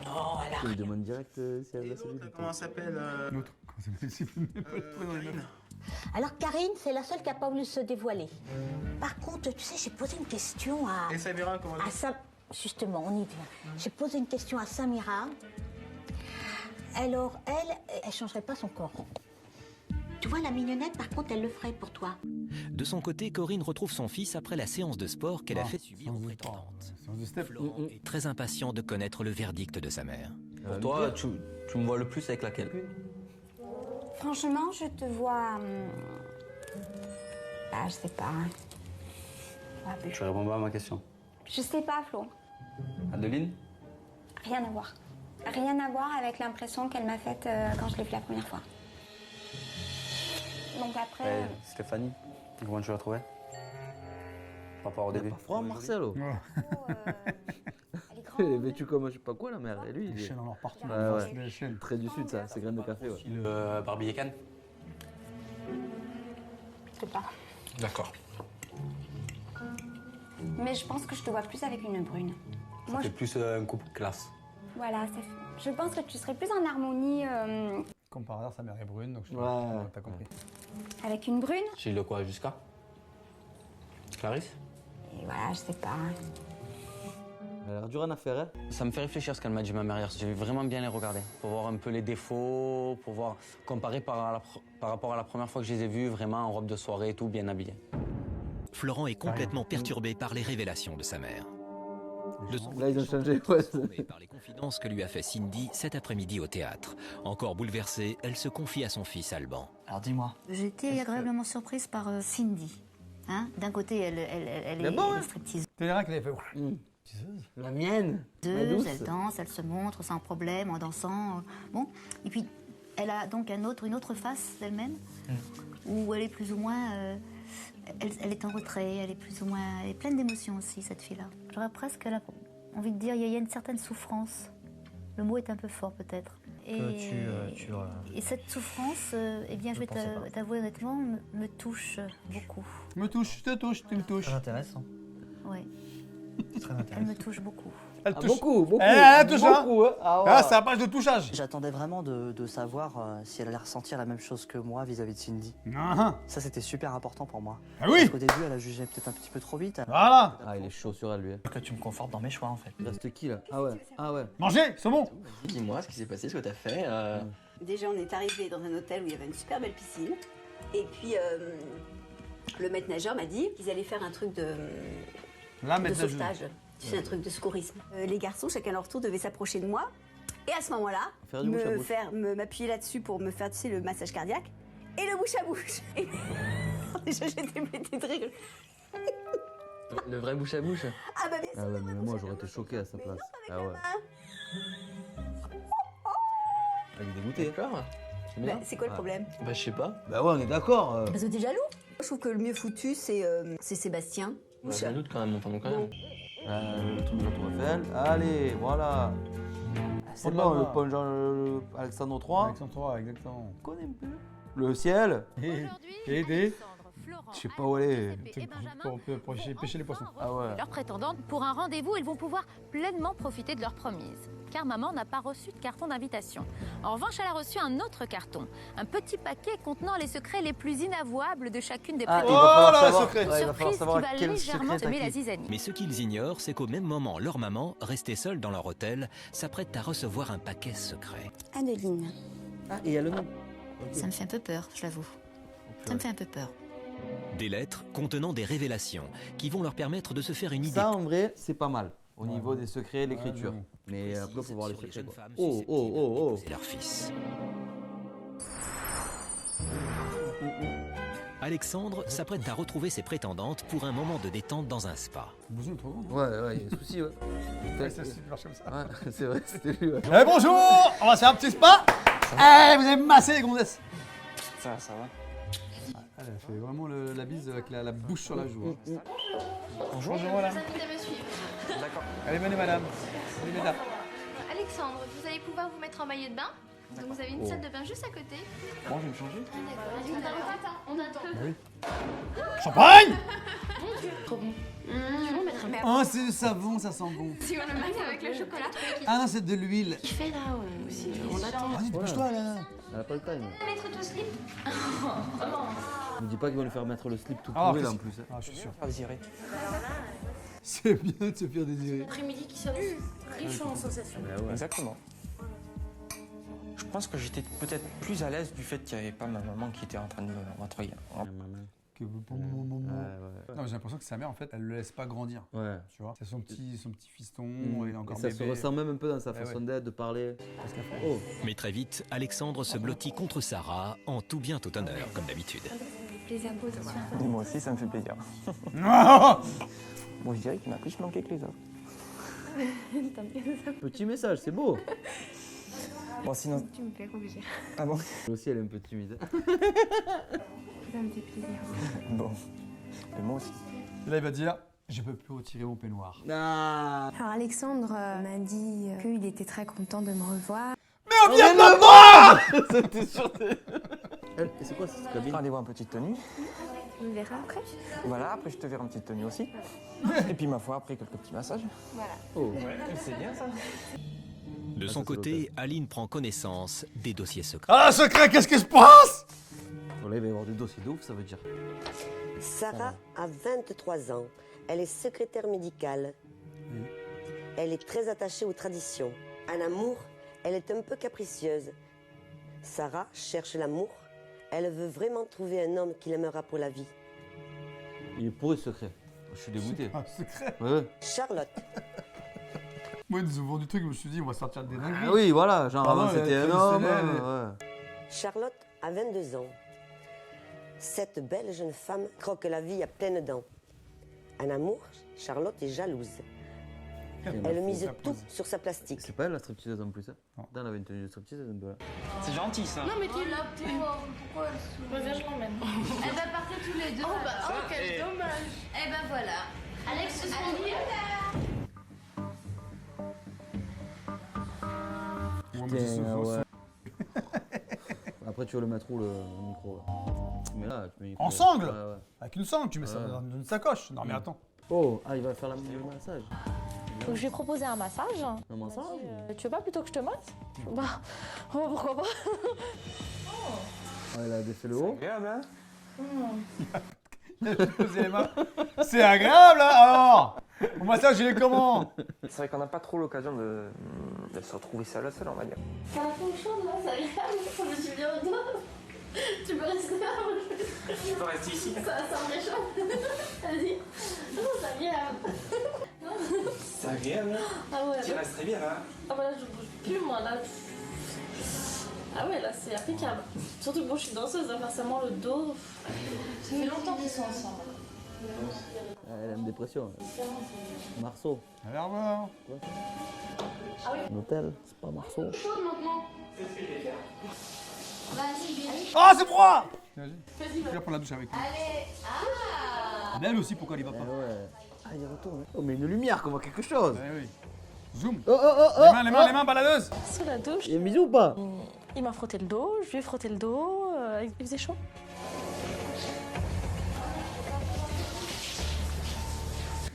Oh, là. Tu lui demandes direct si elle a la cellulite. Comment ça s'appelle L'autre, comment ça s'appelle? C'est même pas le prénom, il a- Alors, Karine, c'est la seule qui n'a pas voulu se dévoiler. Par contre, tu sais, j'ai posé une question à. Et Samira, comment à Sam... Justement, on y vient. J'ai posé une question à Samira. Alors, elle changerait pas son corps. Tu vois, la mignonnette, par contre, elle le ferait pour toi. De son côté, Corinne retrouve son fils après la séance de sport qu'elle a fait subir aux prétendantes. Séance de step. Florent est très impatient de connaître le verdict de sa mère. Pour toi, tu me vois le plus avec laquelle? Franchement, je te vois. Ah, je sais pas. Tu réponds pas à ma question. Je sais pas, Flo. Adeline? Rien à voir. Rien à voir avec l'impression qu'elle m'a faite quand je l'ai vue la première fois. Donc après. Ouais, Stéphanie, comment tu l'as trouvée? Par rapport au début. Pas froid, Marcelo. Elle Il est vêtu comme je sais pas quoi la mère. Et lui, il Les est. chaînes en or partout. Ouais, Les chaînes. Très du sud ça, c'est graines de café ouais. Le Barbie et Cannes? Je sais pas. D'accord. Mais je pense que je te vois plus avec une brune. Moi, C'est plus un couple classe. voilà, je pense que tu serais plus en harmonie Comme par hasard, sa mère est brune, donc je Ouais. t'as compris. avec une brune. J'ai le quoi jusqu'à? Clarisse? Et voilà, je sais pas. Elle a l'air dure en affaire, hein. Ça me fait réfléchir ce qu'elle m'a dit ma mère hier. J'ai vraiment bien les regarder pour voir un peu les défauts, pour voir comparer par rapport à la première fois que je les ai vus, vraiment en robe de soirée et tout, bien habillés. Florent est complètement perturbé par les révélations de sa mère. De son Là, ils ont changé. Ouais. transformé par les confidences que lui a fait Cindy cet après-midi au théâtre. Encore bouleversée, elle se confie à son fils Alban. Alors dis-moi. J'ai été agréablement surprise par Cindy. Hein, d'un côté, elle Mais est bon, hein. stripteaseuse. T'es les reins qu'elle avait fait. La mienne. La douce. Elle danse, elle se montre sans problème en dansant. Bon, et puis elle a donc une autre face d'elle-même, où elle est plus ou moins elle est en retrait, elle est plus ou moins... Elle est pleine d'émotions aussi, cette fille-là. J'aurais presque envie de dire, il y a une certaine souffrance. Le mot est un peu fort, peut-être. Et cette souffrance, eh bien, je vais t'avouer honnêtement, me touche beaucoup. Me touche, tu me touches. C'est intéressant. Oui. Très intéressant. Elle me touche beaucoup. Elle touche. Beaucoup. Elle touche, beaucoup, hein. Ah, c'est la page de touchage. J'attendais vraiment de savoir si elle allait ressentir la même chose que moi vis-à-vis de Cindy. Ça, c'était super important pour moi. Ah oui. Parce qu'au début, elle a jugé peut-être un petit peu trop vite. Voilà. Ah, il est chaud sur elle, lui. Que tu me confortes dans mes choix, en fait. Il reste qui, là? Ah ouais. Mangez, c'est bon. Dis-moi ce qui s'est passé, ce que t'as fait. Déjà, on est arrivé dans un hôtel où il y avait une super belle piscine. Et puis, le maître nageur m'a dit qu'ils allaient faire un truc de sauvetage. Tu sais, un truc de secourisme. Les garçons, chacun à leur tour, devaient s'approcher de moi. Et à ce moment-là, m'appuyer là-dessus pour me faire, tu sais, le massage cardiaque. Et le bouche à bouche. Et déjà, j'étais pétée de rire. Le vrai bouche à bouche. Ah bah bien sûr. Ah ouais, mais moi, j'aurais été choqué à sa place. Ah ouais. Il est dégoûté. D'accord. C'est quoi le problème? Bah, je sais pas. Bah ouais, on est d'accord. Parce que t'es jaloux. Je trouve que le mieux foutu, c'est Sébastien. Bah, je me doute quand même, pardon quand même. Le truc de la Tour Eiffel. Allez, voilà. C'est bon, le pont Alexandre III. Alexandre III, exactement. On connaît un peu. Le ciel. Et des... Je sais pas où aller. Pour pêcher les poissons. Ah ouais. Leurs prétendantes, pour un rendez-vous, elles vont pouvoir pleinement profiter de leur promise. Car maman n'a pas reçu de carton d'invitation. En revanche, elle a reçu un autre carton. Un petit paquet contenant les secrets les plus inavouables de chacune des prétendantes. Il va falloir savoir qui va quel légèrement secret semer la t'as qui. zizanie. Mais ce qu'ils ignorent, c'est qu'au même moment, leur maman, restée seule dans leur hôtel, s'apprête à recevoir un paquet secret. Adeline. Ah, et il y a le nom. Ça me fait un peu peur, je l'avoue. Ça me fait un peu peur. Des lettres contenant des révélations qui vont leur permettre de se faire une idée. Ça, en vrai, c'est pas mal. Au niveau des secrets, l'écriture. Mais après, il faut voir les secrets. Oh. C'est leur fils. Alexandre s'apprête à retrouver ses prétendantes pour un moment de détente dans un spa. Ouais, il y a des soucis, ouais. Ça marche comme ça. Ouais, c'est vrai, c'était lui, ouais. Eh bonjour. On va se faire un petit spa. Eh, vous avez massé les gonzesses. Ça va. Elle a fait vraiment la bise avec la bouche sur la joue. Bonjour. Bonjour, madame. Je vous invite à me suivre. D'accord. Allez, venez, madame. Allez, mesdames. Alexandre, vous allez pouvoir vous mettre en maillot de bain. Donc vous avez une salle de bain juste à côté. Bon, je vais me changer. On attend. Oui. Champagne. Trop bon. Tu veux en mettre un peu? Oh, c'est du savon, ça sent bon. Si on le met avec le chocolat. Ah non, c'est de l'huile. Tu fais là aussi. On attend. Vas-y, dépêche-toi là. Elle a pas le time. Mettre ton slip. Ne dis pas qu'ils vont lui faire mettre le slip tout Ah, pourri là en plus. Ah, je suis sûr. Désiré. C'est bien de se faire désirer. Après-midi qui sonne riche en sensations. Exactement. Je pense que j'étais peut-être plus à l'aise du fait qu'il n'y avait pas ma maman qui était en train de me renvoyer. Non, mais j'ai l'impression que sa mère, en fait, elle le laisse pas grandir. Ouais. Tu vois, c'est son petit fiston, il est encore et ça bébé. se ressent même un peu dans sa façon d'être, de parler. Oh. Mais très vite, Alexandre se blottit contre Sarah en tout bien tout honneur, comme d'habitude. Plaisir à poser. Et moi aussi, ça me fait plaisir. Bon, je dirais qu'il m'a plus manqué que les autres. Petit message, c'est beau. Bon, sinon. Tu me fais rougir. Ah bon? Elle aussi, elle est un peu timide. Ça me fait plaisir. Bon. Et moi aussi. Et là, il va dire, je peux plus retirer mon peignoir. Alors Alexandre m'a dit qu'il était très content de me revoir. Mais on vient de me voir. C'était sûr. C'est quoi cette cabine? Rendez-vous en petite tenue. On me verra après. Voilà, après je te verrai en petite tenue aussi. Et puis ma foi, après quelques petits massages. Voilà. Oh. Ouais, c'est bien ça. De son côté, Aline prend connaissance des dossiers secrets. Ah, secret, qu'est-ce qui se passe? Là, il va y avoir des dossiers de ouf, ça veut dire. Sarah a 23 ans. Elle est secrétaire médicale. Elle est très attachée aux traditions. En amour, elle est un peu capricieuse. Sarah cherche l'amour. Elle veut vraiment trouver un homme qui l'aimera pour la vie. Il est pourri ce secret. Je suis dégoûté. Un secret? Ouais. Charlotte. Moi, ils nous ont vendu le truc, je me suis dit, on va sortir des dingueries. Ah oui, voilà, genre Pardon, avant c'était un homme. traditionnel. Charlotte a 22 ans. Cette belle jeune femme croque la vie à pleines dents. En amour, Charlotte est jalouse. Elle mise tout sur sa plastique. C'est pas elle la stripteaseuse en plus. Hein. Elle avait une tenue de stripteaseuse un peu là. C'est gentil ça. Non, mais t'es là, t'es mort. Pourquoi elle se... je l'emmène. Eh ben, partez tous les deux. Oh, bah, alors. oh, quel dommage. Eh ben, voilà. Alex, ce qu'on dit. Après, tu vas le mettre où le micro là. Tu mets là, tu mets le micro. En sangle. Ouais. Avec une sangle, tu mets ça dans une sacoche. Non, mais attends. Oh, il va faire le massage. Donc je lui ai proposé un massage. Un massage Tu veux pas plutôt que je te masse? Bah, oh, pourquoi pas. Elle a défait le haut. C'est agréable, hein? Il a posé les mains. C'est agréable, hein, alors. Au massage, il est comment? C'est vrai qu'on n'a pas trop l'occasion de se retrouver seul à seul, on va dire. Ça a fait chaud, là, ça agréable. Je me suis bien au dos. Tu peux rester là? Tu peux rester ici. Ça me réchauffe. Vas-y. Non, c'est agréable. C'est agréable, hein? Ah ouais. Tu restes très bien, hein? Ah bah là, je bouge plus, moi, là. Ah ouais, là, c'est impeccable. Surtout que bon, je suis danseuse, hein, forcément, le dos. Ça fait longtemps qu'ils sont ensemble. Elle a une dépression. Marceau. Elle a l'air voir. Ah oui. Un hôtel, c'est pas Marceau. Chaud maintenant. Vas-y, Billy. Ah, c'est froid. Vas-y. Je vais prendre la douche avec lui. Allez. Ah. Mais elle aussi, pourquoi elle y va pas? Ouais. Ah, il retourne. Oh, mais une lumière, qu'on voit quelque chose. Oui. Zoom. Oh. Les mains, baladeuses. Sous la douche. Il y a un bisou ou pas? Il m'a frotté le dos, je lui ai frotté le dos. Il faisait chaud.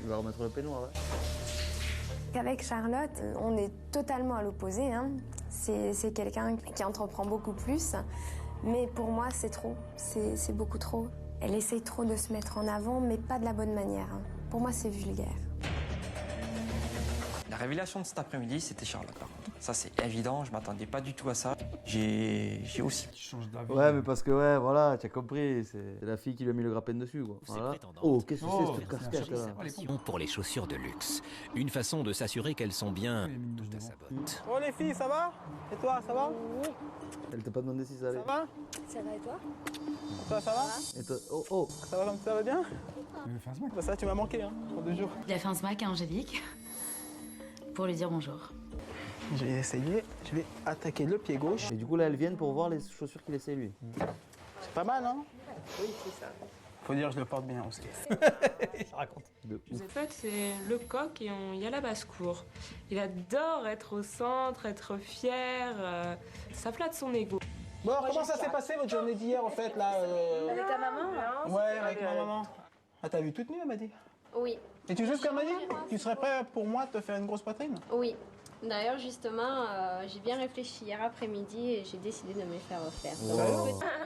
Il va remettre le peignoir, là. Avec Charlotte, on est totalement à l'opposé. Hein. C'est quelqu'un qui entreprend beaucoup plus. Mais pour moi, c'est trop. C'est beaucoup trop. Elle essaye trop de se mettre en avant, mais pas de la bonne manière. Hein. Pour moi, c'est vulgaire. La révélation de cet après-midi, c'était Charlotte, par contre. Ça, c'est évident, je m'attendais pas du tout à ça. J'ai aussi. Tu changes d'avis. Ouais, mais parce que, ouais, voilà, tu as compris, c'est la fille qui lui a mis le grappin dessus, quoi. Voilà. Oh, qu'est-ce que c'est cette casquette là? Pour les chaussures de luxe. Une façon de s'assurer qu'elles sont bien toutes à sa botte. Oh les filles, ça va? Et toi, ça va? Elle t'a pas demandé si ça allait. Ça va? Ça va et toi? Toi, ça va? Et toi, oh. Ça va bien? Bah ça, tu m'as manqué, hein, pour 2 jours. Il a fait un smack à Angélique pour lui dire bonjour. Je vais essayer, je vais attaquer le pied gauche. Et du coup, là, elles viennent pour voir les chaussures qu'il essaie, lui. C'est pas mal, hein? Oui, c'est ça. Faut dire que je le porte bien aussi. Ça raconte. En fait, c'est le coq et il y a la basse-cour. Il adore être au centre, être fier. Ça flatte son ego. Bon, comment ça s'est passé votre journée d'hier, en fait, là Avec ta maman, là? Ouais, avec ma maman. Ah, t'as vu toute nue, elle m'a dit? Oui. Et tu sais ce qu'elle m'a dit? Tu serais prêt pour moi de te faire une grosse poitrine? Oui. D'ailleurs, justement, j'ai bien réfléchi hier après-midi et j'ai décidé de me les faire refaire.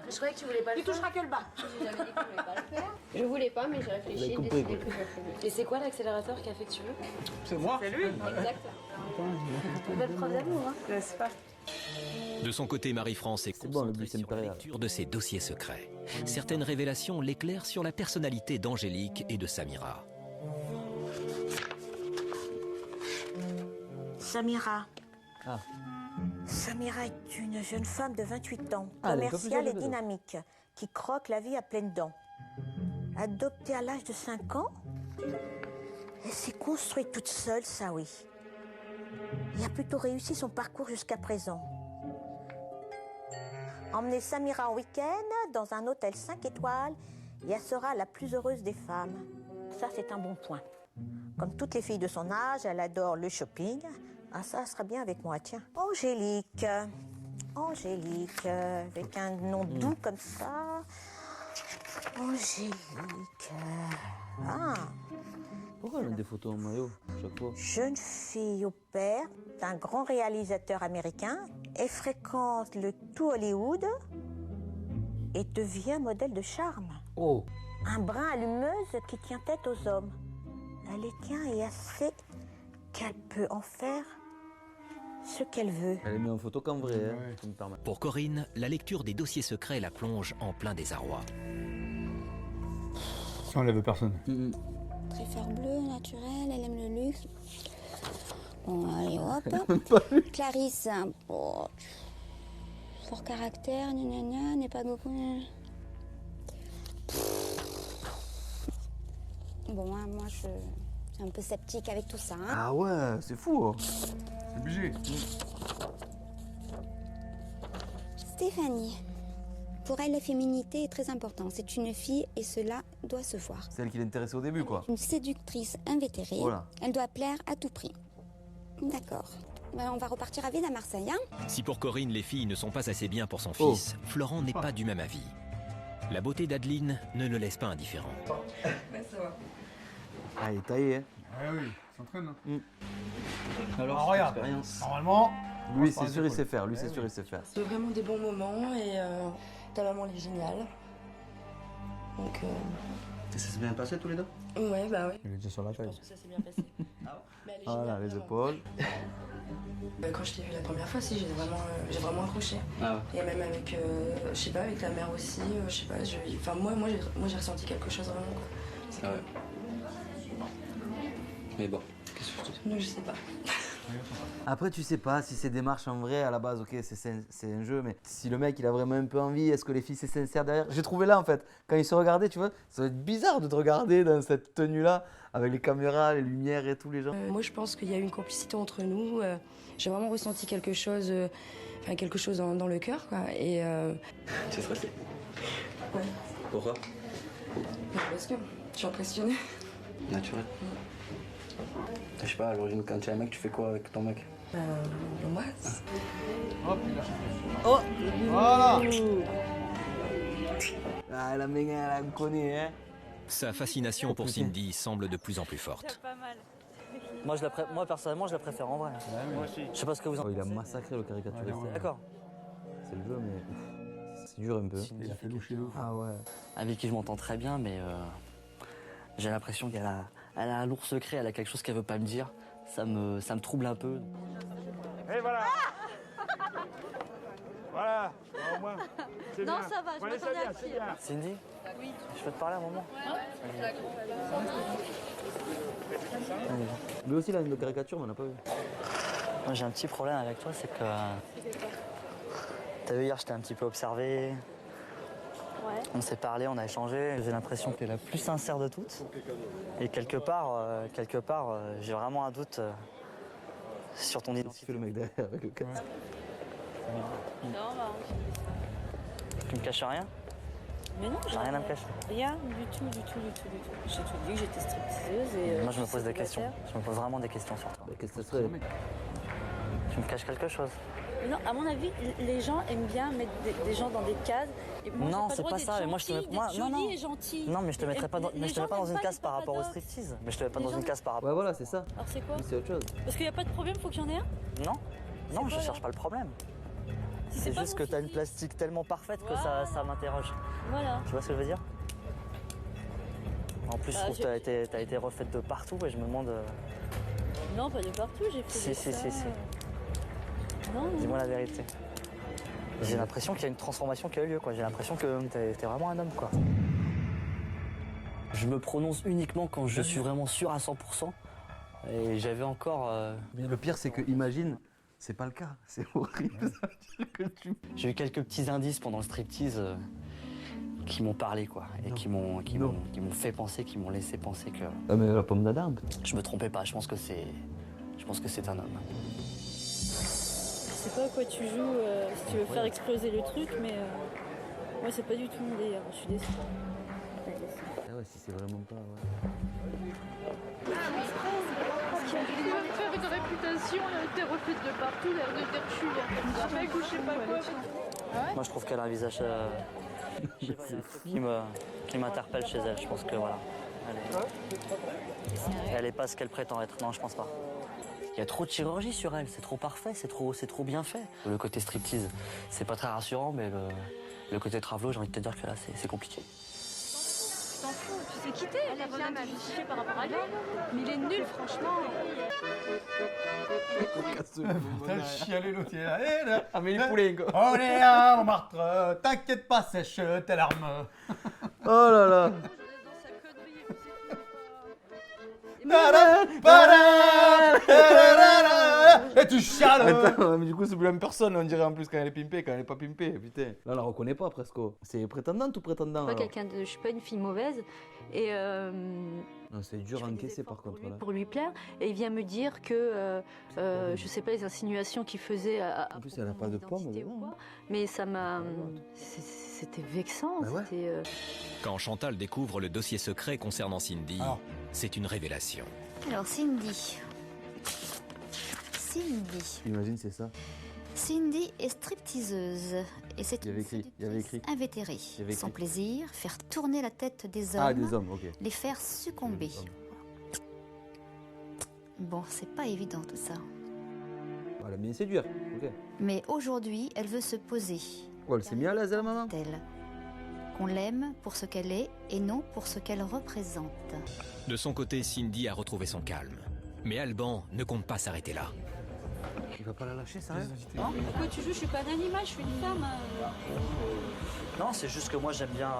Je croyais que tu voulais pas le faire. Tu toucheras que le bas. J'avais dit que je voulais pas le faire. Je voulais pas, mais j'ai réfléchi et décidé que je le ferais. Et c'est quoi l'accélérateur qui a fait que tu veux? C'est moi? C'est lui. Exactement. Belle preuve d'amour, hein? N'est-ce pas? De son côté, Marie-France est concentrée sur la lecture de ses dossiers secrets. Certaines révélations l'éclairent sur la personnalité d'Angélique et de Samira. Samira. Ah. Samira est une jeune femme de 28 ans, Ah, elle est un peu plus commerciale et âgée, dynamique, qui croque la vie à pleines dents. Adoptée à l'âge de 5 ans, elle s'est construite toute seule, ça oui. Et a plutôt réussi son parcours jusqu'à présent. Emmener Samira en week-end dans un hôtel 5 étoiles et elle sera la plus heureuse des femmes. Ça, c'est un bon point. Comme toutes les filles de son âge, elle adore le shopping. Ah, ça sera bien avec moi, tiens. Angélique. Angélique, avec un nom doux comme ça. Angélique. Ah. Pourquoi elle a des photos en maillot chaque fois? Jeune fille au père d'un grand réalisateur américain. Elle fréquente le tout Hollywood et devient modèle de charme. Oh. Un brin allumeuse qui tient tête aux hommes. Elle les tient et elle sait qu'elle peut en faire ce qu'elle veut. Elle est mise en photo comme vrai, hein, ça me permet. Pour Corinne, la lecture des dossiers secrets la plonge en plein désarroi. Ça enlève personne. Très fleur bleue, naturelle, elle aime le luxe. Bon, allez, hop. Clarisse, bon, fort caractère, gna, n'est pas beaucoup. Bon, moi, Je suis un peu sceptique avec tout ça. Hein. Ah ouais, c'est fou. C'est obligé. Stéphanie, pour elle, la féminité est très importante. C'est une fille et cela doit se voir. C'est elle qui l'intéressait au début, quoi. Une séductrice invétérée. Voilà. Elle doit plaire à tout prix. D'accord. Ben, on va repartir à vide à Marseille, hein? Si pour Corinne, les filles ne sont pas assez bien pour son fils, Florent n'est pas du même avis. La beauté d'Adeline ne le laisse pas indifférent. Ah, il est taillé, hein. Ah oui, il s'entraîne. Hein. Alors, regarde, expérience. Normalement, Lui, c'est sûr, il sait faire. Lui, c'est sûr, il sait faire. C'est vraiment des bons moments et ta maman, elle est géniale. Donc. Ça s'est bien passé tous les deux? Ouais, bah ouais. Il est déjà sur la Je taille. pense que ça s'est bien passé. Mais elle est Voilà, géniale, les vraiment. épaules. Quand je t'ai vu la première fois, si, j'ai vraiment accroché. Ah ouais. Et même avec, je sais pas, avec la mère aussi, je sais pas, enfin moi j'ai ressenti quelque chose vraiment quoi. C'est Ah ouais. Mais bon, qu'est-ce que je te dis? Non, je sais pas. Après, tu sais pas si ces démarches en vrai, à la base, ok, c'est un jeu, mais si le mec il a vraiment un peu envie, est-ce que les filles c'est sincère derrière? J'ai trouvé là en fait, quand ils se regardaient, tu vois, ça va être bizarre de te regarder dans cette tenue-là, avec les caméras, les lumières et tous les gens. Moi je pense qu'il y a eu une complicité entre nous. J'ai vraiment ressenti quelque chose, dans le cœur quoi. Et. Tu es stressé? Ouais. Pourquoi? Parce que je suis impressionnée. Naturel. Je sais pas, à l'origine, quand tu as un mec, tu fais quoi avec ton mec? L'embrasse. Hop, il a. Oh Voilà. Ah, la méga, elle me connaît, hein. Sa fascination pour Cindy semble de plus en plus forte. Moi, personnellement, je la préfère en vrai. Moi aussi. Je sais pas ce que vous en Il a massacré le caricaturiste. D'accord. C'est le jeu, mais c'est dur un peu. Il a fait loucher l'eau. Ah ouais. Avec qui je m'entends très bien, mais j'ai l'impression qu'elle a un lourd secret, elle a quelque chose qu'elle veut pas me dire. Ça me trouble un peu. Et voilà. Voilà, au moins. C'est Non, bien. ça va, je Allez, m'attendais à c'est pire. bien. Cindy, Oui. je peux te parler un moment? Lui aussi, il a une caricature, mais on n'a pas vu. Moi, j'ai un petit problème avec toi, c'est que. T'as vu, hier, je t'ai un petit peu observé. Ouais. On s'est parlé, on a échangé. J'ai l'impression que t'es la plus sincère de toutes. Et quelque part, j'ai vraiment un doute sur ton identité. Le mec derrière avec le casque. Non, bah. Tu me caches rien? Mais non, J'ai rien à me cacher. Rien du tout. J'ai tout dit que j'étais stripteaseuse et. Moi, je me pose des questions. Je me pose vraiment des questions sur toi. Qu'est-ce que ça serait? Tu me caches quelque chose? Non, à mon avis, les gens aiment bien mettre des gens dans des cases. Et moi, Non, j'ai c'est pas pas le droit ça. d'être Mais moi, je te mets gentille, moi, d'être non, non. jolie et gentille. Non, mais je te mettrais pas dans, Les mais je te gens mets pas dans n'aiment une pas case les par rapport au paradoxes. striptease. Mais je te mets pas Les dans gens une case par rapport. Ouais, voilà, c'est ça. Alors c'est quoi? C'est autre chose. Parce qu'il n'y a pas de problème, faut qu'il y en ait un? Non, non, je quoi, cherche là pas le problème. Si C'est pas juste mon que t'as une plastique tellement parfaite que ça m'interroge. Voilà. Tu vois ce que je veux dire? En plus, je Bah, trouve que t'as été refaite de partout et je me demande. Non, pas de partout, j'ai fait Si, des si, ça. si, si. Non, Dis-moi la vérité. J'ai l'impression qu'il y a une transformation qui a eu lieu, quoi. J'ai l'impression que t'es vraiment un homme, quoi. Je me prononce uniquement quand je suis vraiment sûr à 100%. Et j'avais encore. Mais le pire, c'est que imagine, c'est pas le cas. C'est horrible. Ça veut dire que tu. J'ai eu quelques petits indices pendant le striptease qui m'ont parlé, quoi. Et qui m'ont fait penser, qui m'ont laissé penser que. Ah, mais la pomme d'Adam. Je me trompais pas, je pense que c'est un homme. Je sais pas à quoi tu joues, si tu veux faire exploser le truc, mais moi c'est pas du tout mon délire, je suis déçue. Ah ouais, si c'est vraiment pas. Ouais. Tu avais une réputation, elle a été refaite de partout, l'air de dire que je suis un mec ou je sais pas quoi. Moi, je trouve qu'elle a un visage. Je sais pas, il y a un truc qui m'interpelle chez elle. Je pense que voilà. Elle est pas ce qu'elle prétend être. Non, je pense pas. Il y a trop de chirurgie sur elle. C'est trop parfait, c'est trop bien fait. Le côté striptease, c'est pas très rassurant, mais le côté travelo, j'ai envie de te dire que là, c'est compliqué. T'en fous, tu sais quitter, t'as besoin de te justifier par rapport à lui. Mais il est nul, franchement. T'as chialé l'autre, il est là. Eh, là. Ah, mais il est poulet, quoi. On est à Montmartre, t'inquiète pas, sèche tes larmes. Oh là là. Eh, tu chiales. Attends, mais du coup, c'est plus la même personne, on dirait en plus quand elle est pimpée, quand elle est pas pimpée. Putain. Là, on la reconnaît pas presque. C'est prétendante ou prétendant? Je suis pas une fille mauvaise. Et c'est dur à encaisser par contre. pour lui plaire. Et il vient me dire que, je sais pas, les insinuations qu'il faisait En plus, elle a pas de pomme. mais ça m'a... C'était vexant. Quand Chantal découvre le dossier secret concernant Cindy, c'est une révélation. Alors, Cindy. J'imagine c'est ça. Cindy est stripteaseuse et c'est une Il y avait écrit. invétérée. Son plaisir, faire tourner la tête des hommes, Ah, des hommes, ok. les faire succomber. Bon, c'est pas évident tout ça. Elle a bien séduire, ok. Mais aujourd'hui, elle veut se poser. Oh, elle s'est mise à l'aise, la maman. Qu'on l'aime pour ce qu'elle est et non pour ce qu'elle représente. De son côté, Cindy a retrouvé son calme. Mais Alban ne compte pas s'arrêter là. Il va pas la lâcher, sérieux? Non, pourquoi tu joues? Je suis pas un animal, je suis une femme. Non, c'est juste que moi j'aime bien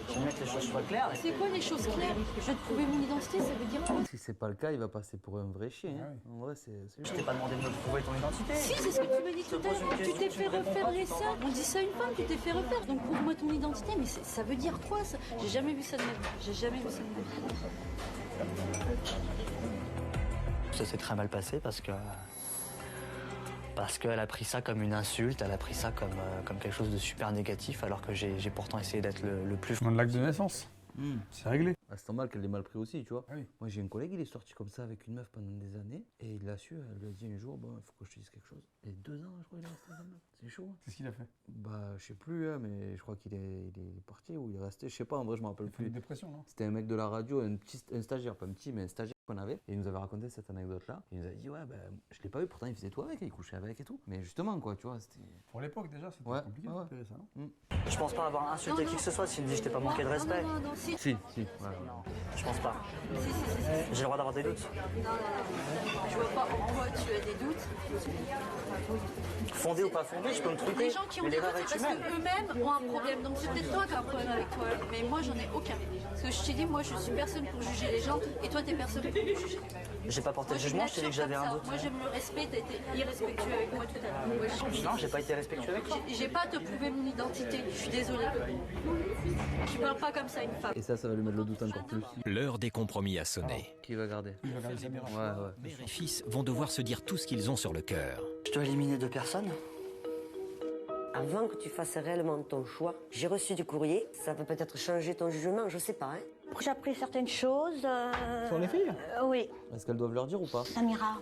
que les choses soient claires. C'est quoi les choses claires? Je vais te prouver mon identité, ça veut dire quoi? Si c'est pas le cas, il va passer pour un vrai chien. En vrai, c'est... Je t'ai pas demandé de me prouver ton identité. Si, c'est ce que tu m'as dit tout à l'heure. Tu t'es fait refaire les seins. On dit ça à une femme, tu t'es fait refaire. Donc prouve-moi ton identité. Mais ça veut dire quoi ça? J'ai jamais vu ça de ma vie. J'ai jamais vu ça de ma vie. Ça s'est très mal passé parce qu'elle a pris ça comme une insulte, elle a pris ça comme quelque chose de super négatif, alors que j'ai pourtant essayé d'être le plus... Dans l'acte de naissance. C'est réglé. C'est normal qu'elle l'ait mal pris aussi, tu vois. Moi, j'ai un collègue, il est sorti comme ça avec une meuf pendant des années, et il l'a su, elle lui a dit un jour, bon, il faut que je te dise quelque chose. Et 2 ans, je crois, il est resté avec la meuf. C'est chaud. Qu'est-ce qu'il a fait? Bah, je sais plus, hein, mais je crois qu'il est parti ou il est resté, je sais pas, en vrai, je me rappelle plus. Une dépression, non? C'était un mec de la radio, un stagiaire, pas un petit, mais un stagiaire qu'on avait, et il nous avait raconté cette anecdote-là. Il nous a dit, ouais, ben, je l'ai pas vu, pourtant il faisait tout avec, il couchait avec et tout. Mais justement, quoi, tu vois, c'était... Pour l'époque, déjà, c'était compliqué de repérer ça, non? Je pense pas avoir insulté qui que ce soit, Cindy, je t'ai pas manqué de respect. Non, Si. Je pense pas. J'ai le droit d'avoir des doutes. Je vois pas en quoi tu as des doutes. Fondé ou pas fondé, je peux me tromper. Les gens qui ont Mais des doutes, l'erreur c'est est parce humaine. qu'eux-mêmes ont un problème. Donc c'est peut-être toi qui as un problème avec toi. Mais moi, j'en ai aucun. Parce que je t'ai dit, moi, je suis personne pour juger les gens. Et toi, t'es personne pour me juger. J'ai pas porté de jugement, je t'ai dit que j'avais un doute. Moi, j'aime le respect. T'as été irrespectueux avec moi tout à l'heure. Non, j'ai pas été respectueux avec toi. J'ai pas à te prouver mon identité. Je suis désolée. Tu parles pas comme ça à une femme. Et ça va lui mettre le doute encore plus. L'heure des compromis a sonné. Qui va garder? Ouais. Mère et fils vont devoir se dire tout ce qu'ils ont sur le cœur. Je dois éliminer 2 personnes. Avant que tu fasses réellement ton choix, j'ai reçu du courrier. Ça peut peut-être changer ton jugement, je sais pas. Hein. J'ai appris certaines choses. Sur les filles? Oui. Est-ce qu'elles doivent leur dire ou pas? Samira,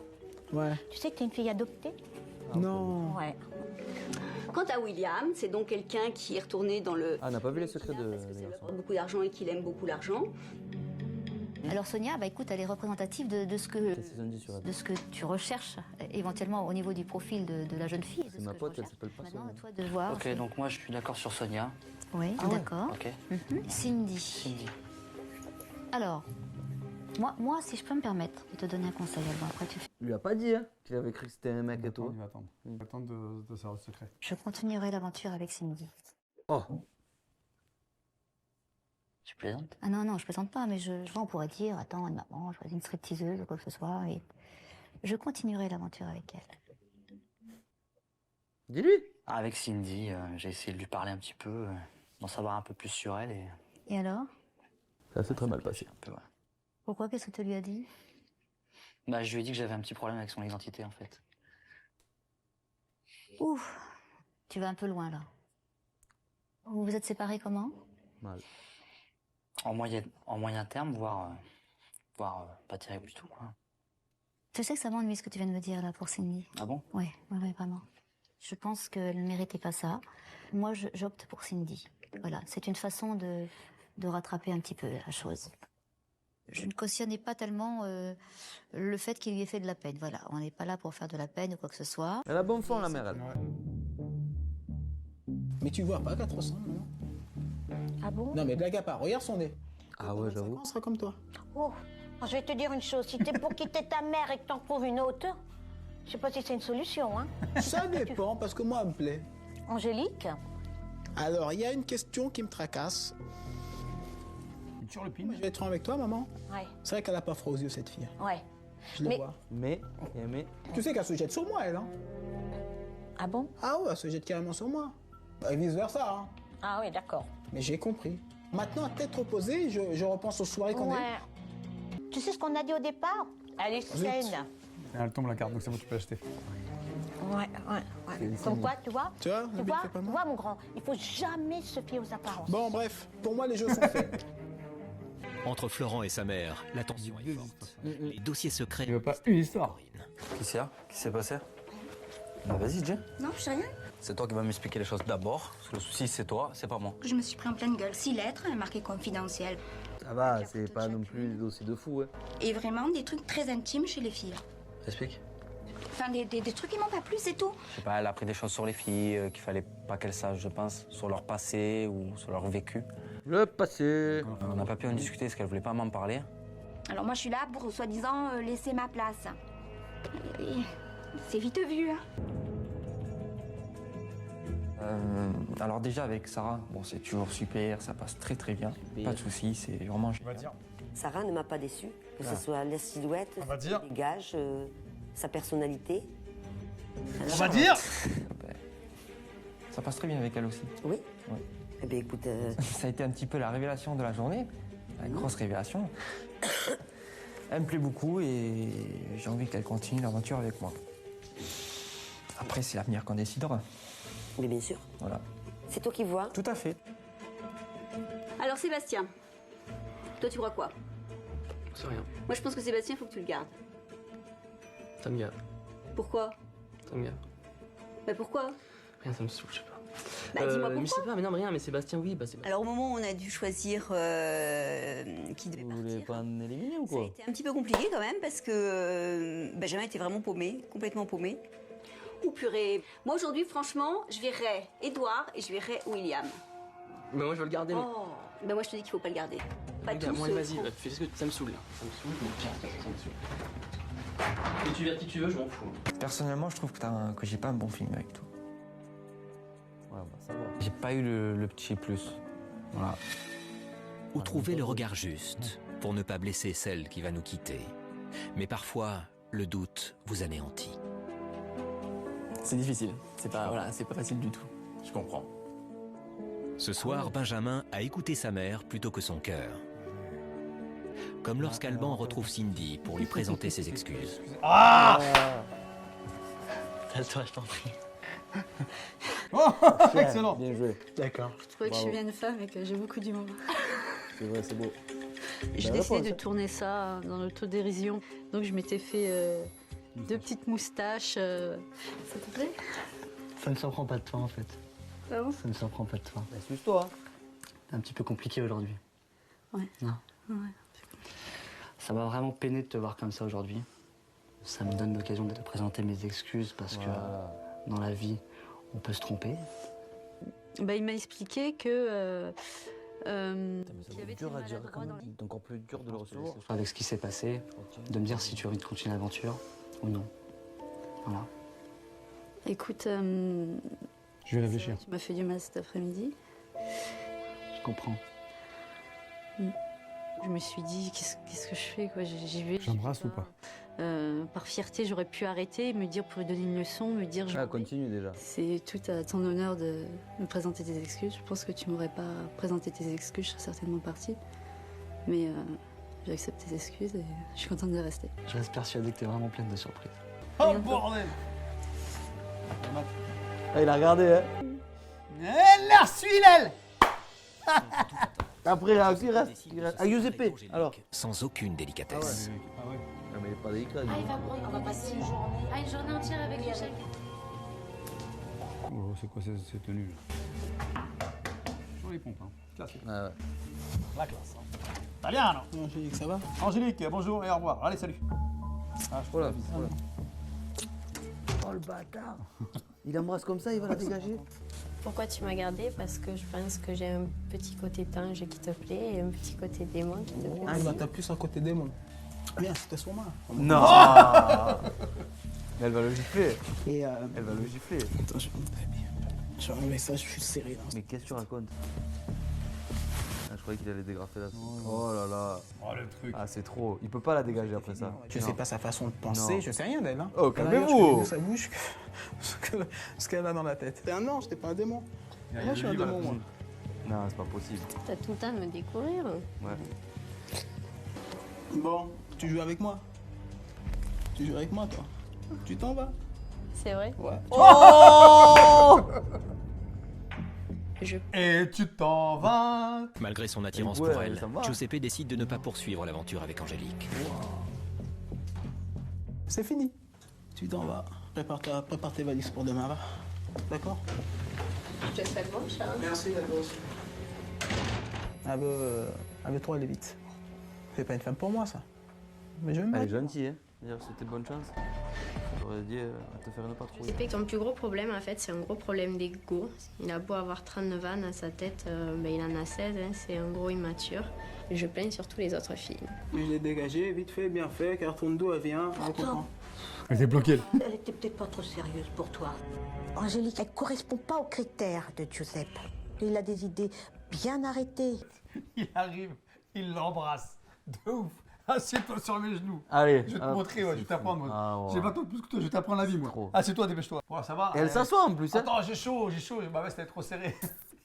Ouais. tu sais que t'es une fille adoptée? Non. Ouais. Quant à William, c'est donc quelqu'un qui est retourné dans le... Ah, on n'a pas vu les secrets de... beaucoup d'argent et qu'il aime beaucoup l'argent. Alors Sonia, bah écoute, elle est représentative de ce que tu recherches éventuellement au niveau du profil de la jeune fille. C'est ma pote, elle s'appelle pas Sonia. À toi de voir. Ok, donc moi je suis d'accord sur Sonia. Oui, d'accord. Ok. Cindy. Alors, moi, si je peux me permettre de te donner un conseil, Alban, après tu fais. Il lui a pas dit, hein, qu'il avait cru que c'était un mec et tout. Il va attendre. Il va attendre de savoir le secret. Je continuerai l'aventure avec Cindy. Oh. Tu plaisantes? Ah non, je plaisante pas, mais je vois, on pourrait dire, attends, une maman, je choisis une stripteaseuse ou quoi que ce soit, et je continuerai l'aventure avec elle. Dis-lui. Avec Cindy, j'ai essayé de lui parler un petit peu, d'en savoir un peu plus sur elle et... Et alors? Ça s'est très mal passé. Un peu, ouais. Pourquoi? Qu'est-ce que tu lui as dit? Bah, je lui ai dit que j'avais un petit problème avec son identité, en fait. Ouf, tu vas un peu loin, là. Vous vous êtes séparés comment? Mal. En moyen terme, voire pas terrible du tout, quoi. Tu sais que ça m'ennuie ce que tu viens de me dire, là, pour Cindy. Ah bon? Ouais, vraiment. Je pense qu'elle ne méritait pas ça. Moi, j'opte pour Cindy. Voilà, c'est une façon de rattraper un petit peu la chose. Je ne cautionnais pas tellement le fait qu'il lui ait fait de la peine. Voilà, on n'est pas là pour faire de la peine ou quoi que ce soit. Elle a bon fond, la mère, elle. Mais tu vois pas qu'elle te ressemble, non? Ah bon? Non, mais blague à part, regarde son nez. Ah ouais, j'avoue. On sera comme toi. Oh, je vais te dire une chose. Si t'es pour quitter ta mère et que t'en trouves une autre, je sais pas si c'est une solution, hein? Ça dépend, parce que moi, elle me plaît. Angélique? Alors, il y a une question qui me tracasse. Sur le pin. Je vais être franc avec toi, maman. Ouais. C'est vrai qu'elle a pas froid aux yeux, cette fille. Ouais. Je les vois. Mais. Tu sais qu'elle se jette sur moi, elle, hein? Ah bon? Ah ouais, elle se jette carrément sur moi. Et vice versa, hein. Ah oui, d'accord. Mais j'ai compris. Maintenant, à tête reposée, je repense aux soirées qu'on a eues. Ouais. Tu sais ce qu'on a dit au départ? Elle est saine. Et elle tombe la carte, donc c'est bon, tu peux acheter. Ouais. Comme quoi, tu vois? Tu vois, Tu vois, mon grand, il faut jamais se fier aux apparences. Bon, bref, pour moi, les jeux sont faits. Entre Florent et sa mère, la tension est forte. Les dossiers secrets. Il veut pas une histoire. Qui c'est? Qui s'est passé? Bah vas-y, Jay. Non, je sais rien. C'est toi qui vas m'expliquer les choses d'abord. Parce que le souci, c'est toi, c'est pas moi. Je me suis pris en pleine gueule. 6 lettres, marquées confidentielles. Ça va, c'est pas non plus des dossiers de fou, hein. Et vraiment des trucs très intimes chez les filles. Explique. Enfin, des trucs qui m'ont pas plu, c'est tout. Je sais pas, elle a appris des choses sur les filles qu'il fallait pas qu'elles sachent, je pense, sur leur passé ou sur leur vécu. Le passé. On n'a pas pu en discuter parce qu'elle voulait pas m'en parler. Alors moi, je suis là pour, soi-disant, laisser ma place. Et c'est vite vu, hein. Alors déjà avec Sarah, bon c'est toujours super, ça passe très très bien, pas de soucis, c'est vraiment génial. Sarah ne m'a pas déçue, que ce soit la silhouette, ses dégages, sa personnalité. On va dire. Ça passe très bien avec elle aussi. Oui. Ouais. Eh bien écoute... Ça a été un petit peu la révélation de la journée, la grosse révélation. Elle me plaît beaucoup et j'ai envie qu'elle continue l'aventure avec moi. Après c'est l'avenir qu'on décidera. Mais bien sûr. Voilà. C'est toi qui vois? Tout à fait. Alors Sébastien, toi tu crois quoi? C'est rien. Moi je pense que Sébastien, il faut que tu le gardes. Ça me gave. Pourquoi? Ça me gave. Bah pourquoi? Rien, ça me saoule, je sais pas. Bah dis-moi pourquoi. Mais je sais pas, mais non, mais rien, mais Sébastien, oui, bah Sébastien. Alors au moment où on a dû choisir qui devait Vous voulez pas en éliminer ou quoi? C'était un petit peu compliqué quand même parce que Benjamin était vraiment paumé, complètement paumé. Ou purée. Moi aujourd'hui, franchement, je verrais Edouard et je verrais William. Mais moi je veux le garder. Oh, ben moi je te dis qu'il faut pas le garder. Pas Regarde, tous moi, ceux vas-y, trop. fais ce que ça me saoule là. Ça me saoule, mais tiens, ça me saoule. Que tu verres qui tu veux, je m'en fous. Personnellement, je trouve que j'ai pas un bon film avec toi. Ouais, bah ça va. J'ai pas eu le petit plus. Voilà. Ou trouver le regard juste pour ne pas blesser celle qui va nous quitter. Mais parfois, le doute vous anéantit. C'est difficile. C'est pas facile du tout. Je comprends. Ce soir, Benjamin a écouté sa mère plutôt que son cœur. Comme lorsqu'Alban retrouve Cindy pour lui présenter ses excuses. Ah! Calme-toi, je t'en prie. Oh, excellent. Bien joué. D'accord. Je trouvais que je suis bien une femme et que j'ai beaucoup d'humour. C'est vrai, c'est beau. J'ai décidé de tourner ça dans l'autodérision. Donc je m'étais fait 2 petites moustaches. Ça te plaît? Ça ne surprend pas de toi en fait. Ah bon? Ça ne surprend pas de toi. Bah, excuse-toi. C'est un petit peu compliqué aujourd'hui. Ouais. Non. Ouais. Ça m'a vraiment peiné de te voir comme ça aujourd'hui. Ça me donne l'occasion de te présenter mes excuses parce que dans la vie, on peut se tromper. Bah, il m'a expliqué que. C'est dur à dire quand même. C'est encore plus dur de le recevoir. Avec ce qui s'est passé, de me dire si tu as envie de continuer l'aventure ou non. Voilà. Écoute, je vais réfléchir. Tu m'as fait du mal cet après-midi. Je comprends. Je me suis dit, qu'est-ce que je fais quoi? J'y vais. J'embrasse ou pas? Par fierté, j'aurais pu arrêter, me dire pour lui donner une leçon, me dire. Continue déjà. C'est tout à ton honneur de me présenter tes excuses. Je pense que tu m'aurais pas présenté tes excuses, je serais certainement partie. Mais j'ai accepté tes excuses et je suis contente de rester. Je reste persuadée que t'es vraiment pleine de surprises. Oh bordel! Ah, il a regardé, hein. Elle la suit, elle! Après, il reste. Ah, Giuseppe, alors. Sans aucune délicatesse. Ah ouais. Non, mais il est pas délicat. Ah, il va prendre, on va passer une journée. Ah, une journée entière avec le chef. Oh, c'est quoi ces tenues là? Sur les pompes, hein. Classique. Ah ouais. La classe, hein. Italiano. Angélique, ça va? Angélique, bonjour et au revoir. Allez, salut. Ah, je voilà. Oh le bâtard. Il embrasse comme ça, il va la dégager. Pourquoi tu m'as gardé? Parce que je pense que j'ai un petit côté tange qui te plaît et un petit côté démon qui te plaît. Ah, bah t'as plus un côté démon. Viens, c'était sur moi. Non. Elle va le gifler. Et Elle va le gifler. Attends, je vais enlever ça, je suis serré là. Mais qu'est-ce que tu racontes? Ah, je croyais qu'il allait dégrafer là. Oh là là. Oh le truc. Ah c'est trop. Il peut pas la dégager après ça. Je sais pas sa façon de penser, Non. je sais rien d'elle. Hein. Oh, D'ailleurs, calmez-vous. je connais mieux sa bouche que ce qu'elle a dans la tête. T'es un ange, t'es pas un démon. Il y a Moi, je suis un le livre, démon, là. moi. Non, c'est pas possible. T'as tout le temps à me découvrir. Ouais. Bon, tu joues avec moi. Tu joues avec moi, toi. Tu t'en vas. C'est vrai? Ouais. Oh Et tu t'en vas. Malgré son attirance Ouais, pour elle, ça va. Giuseppe décide de ne pas poursuivre l'aventure avec Angélique. C'est fini. Tu t'en vas. Prépare tes valises pour demain, va. D'accord? Je te souhaite bonne chance. Merci, à toi aussi. Avec toi, elle est vite. C'est pas une femme pour moi, ça. Mais je vais me Elle est battre. gentille, hein. D'ailleurs, c'était bonne chance. J'aurais dit à te faire une patrouille. Giuseppe, son plus gros problème, en fait, c'est un gros problème d'ego. Il a beau avoir 39 ans dans sa tête, il en a 16, hein, c'est un gros immature. Et je plains surtout les autres filles. Je l'ai dégagé, vite fait, bien fait, carton de dos, elle vient, on comprend. Elle était bloquée. Elle était peut-être pas trop sérieuse pour toi. Angélique, elle correspond pas aux critères de Giuseppe. Il a des idées bien arrêtées. Il arrive, il l'embrasse. De ouf. Assieds-toi sur mes genoux. Allez, Je vais te hop, montrer, ouais, je vais c'est t'apprendre. fou. Moi. Ah, ouais. J'ai pas tout plus que toi, je vais t'apprendre la vie, moi. trop. Assieds-toi, dépêche-toi. Ouais, ça va. Et elle s'assoit en plus, hein. Attends, j'ai chaud. Ma veste, elle est trop serrée.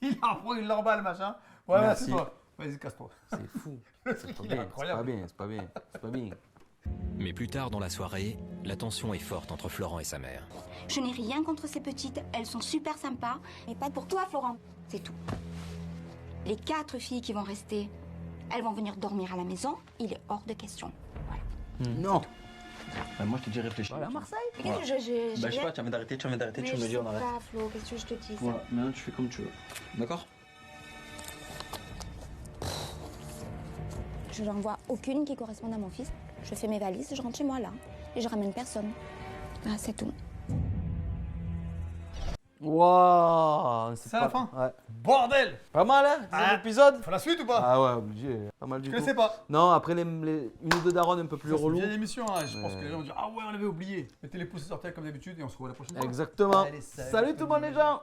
Il apprend, il l'emballe, machin. Ouais, Merci. assieds-toi. Vas-y, casse-toi. C'est fou. Le C'est truc, pas il est bien, incroyable. c'est pas bien. Mais plus tard dans la soirée, la tension est forte entre Florent et sa mère. Je n'ai rien contre ces petites, elles sont super sympas, mais pas pour toi, Florent. C'est tout. Les 4 filles qui vont rester, elles vont venir dormir à la maison, il est hors de question. Non. Bah, moi, je te dis réfléchis. À Marseille Voilà. Bah, je sais pas, tu viens d'arrêter, tu me dis on arrête. pas, Flo, qu'est-ce que je te dis ça? Voilà, maintenant tu fais comme tu veux. D'accord? Je n'en vois aucune qui corresponde à mon fils. Je fais mes valises, je rentre chez moi là. Et je ramène personne. Ah, c'est tout. Waouh. C'est ça la fin? Ouais. Bordel! Pas mal, hein, deuxième épisode. Faut la suite ou pas? Ah ouais, obligé. Pas mal du Je tout. connaissais pas. Non, après une ou deux darons un peu plus C'est une relou. vieille émission, hein. Je pense que les gens vont dire ah ouais, on l'avait oublié. Mettez les pouces sur terre comme d'habitude et on se revoit la prochaine fois. Exactement. Allez, Salut tout le monde les gens.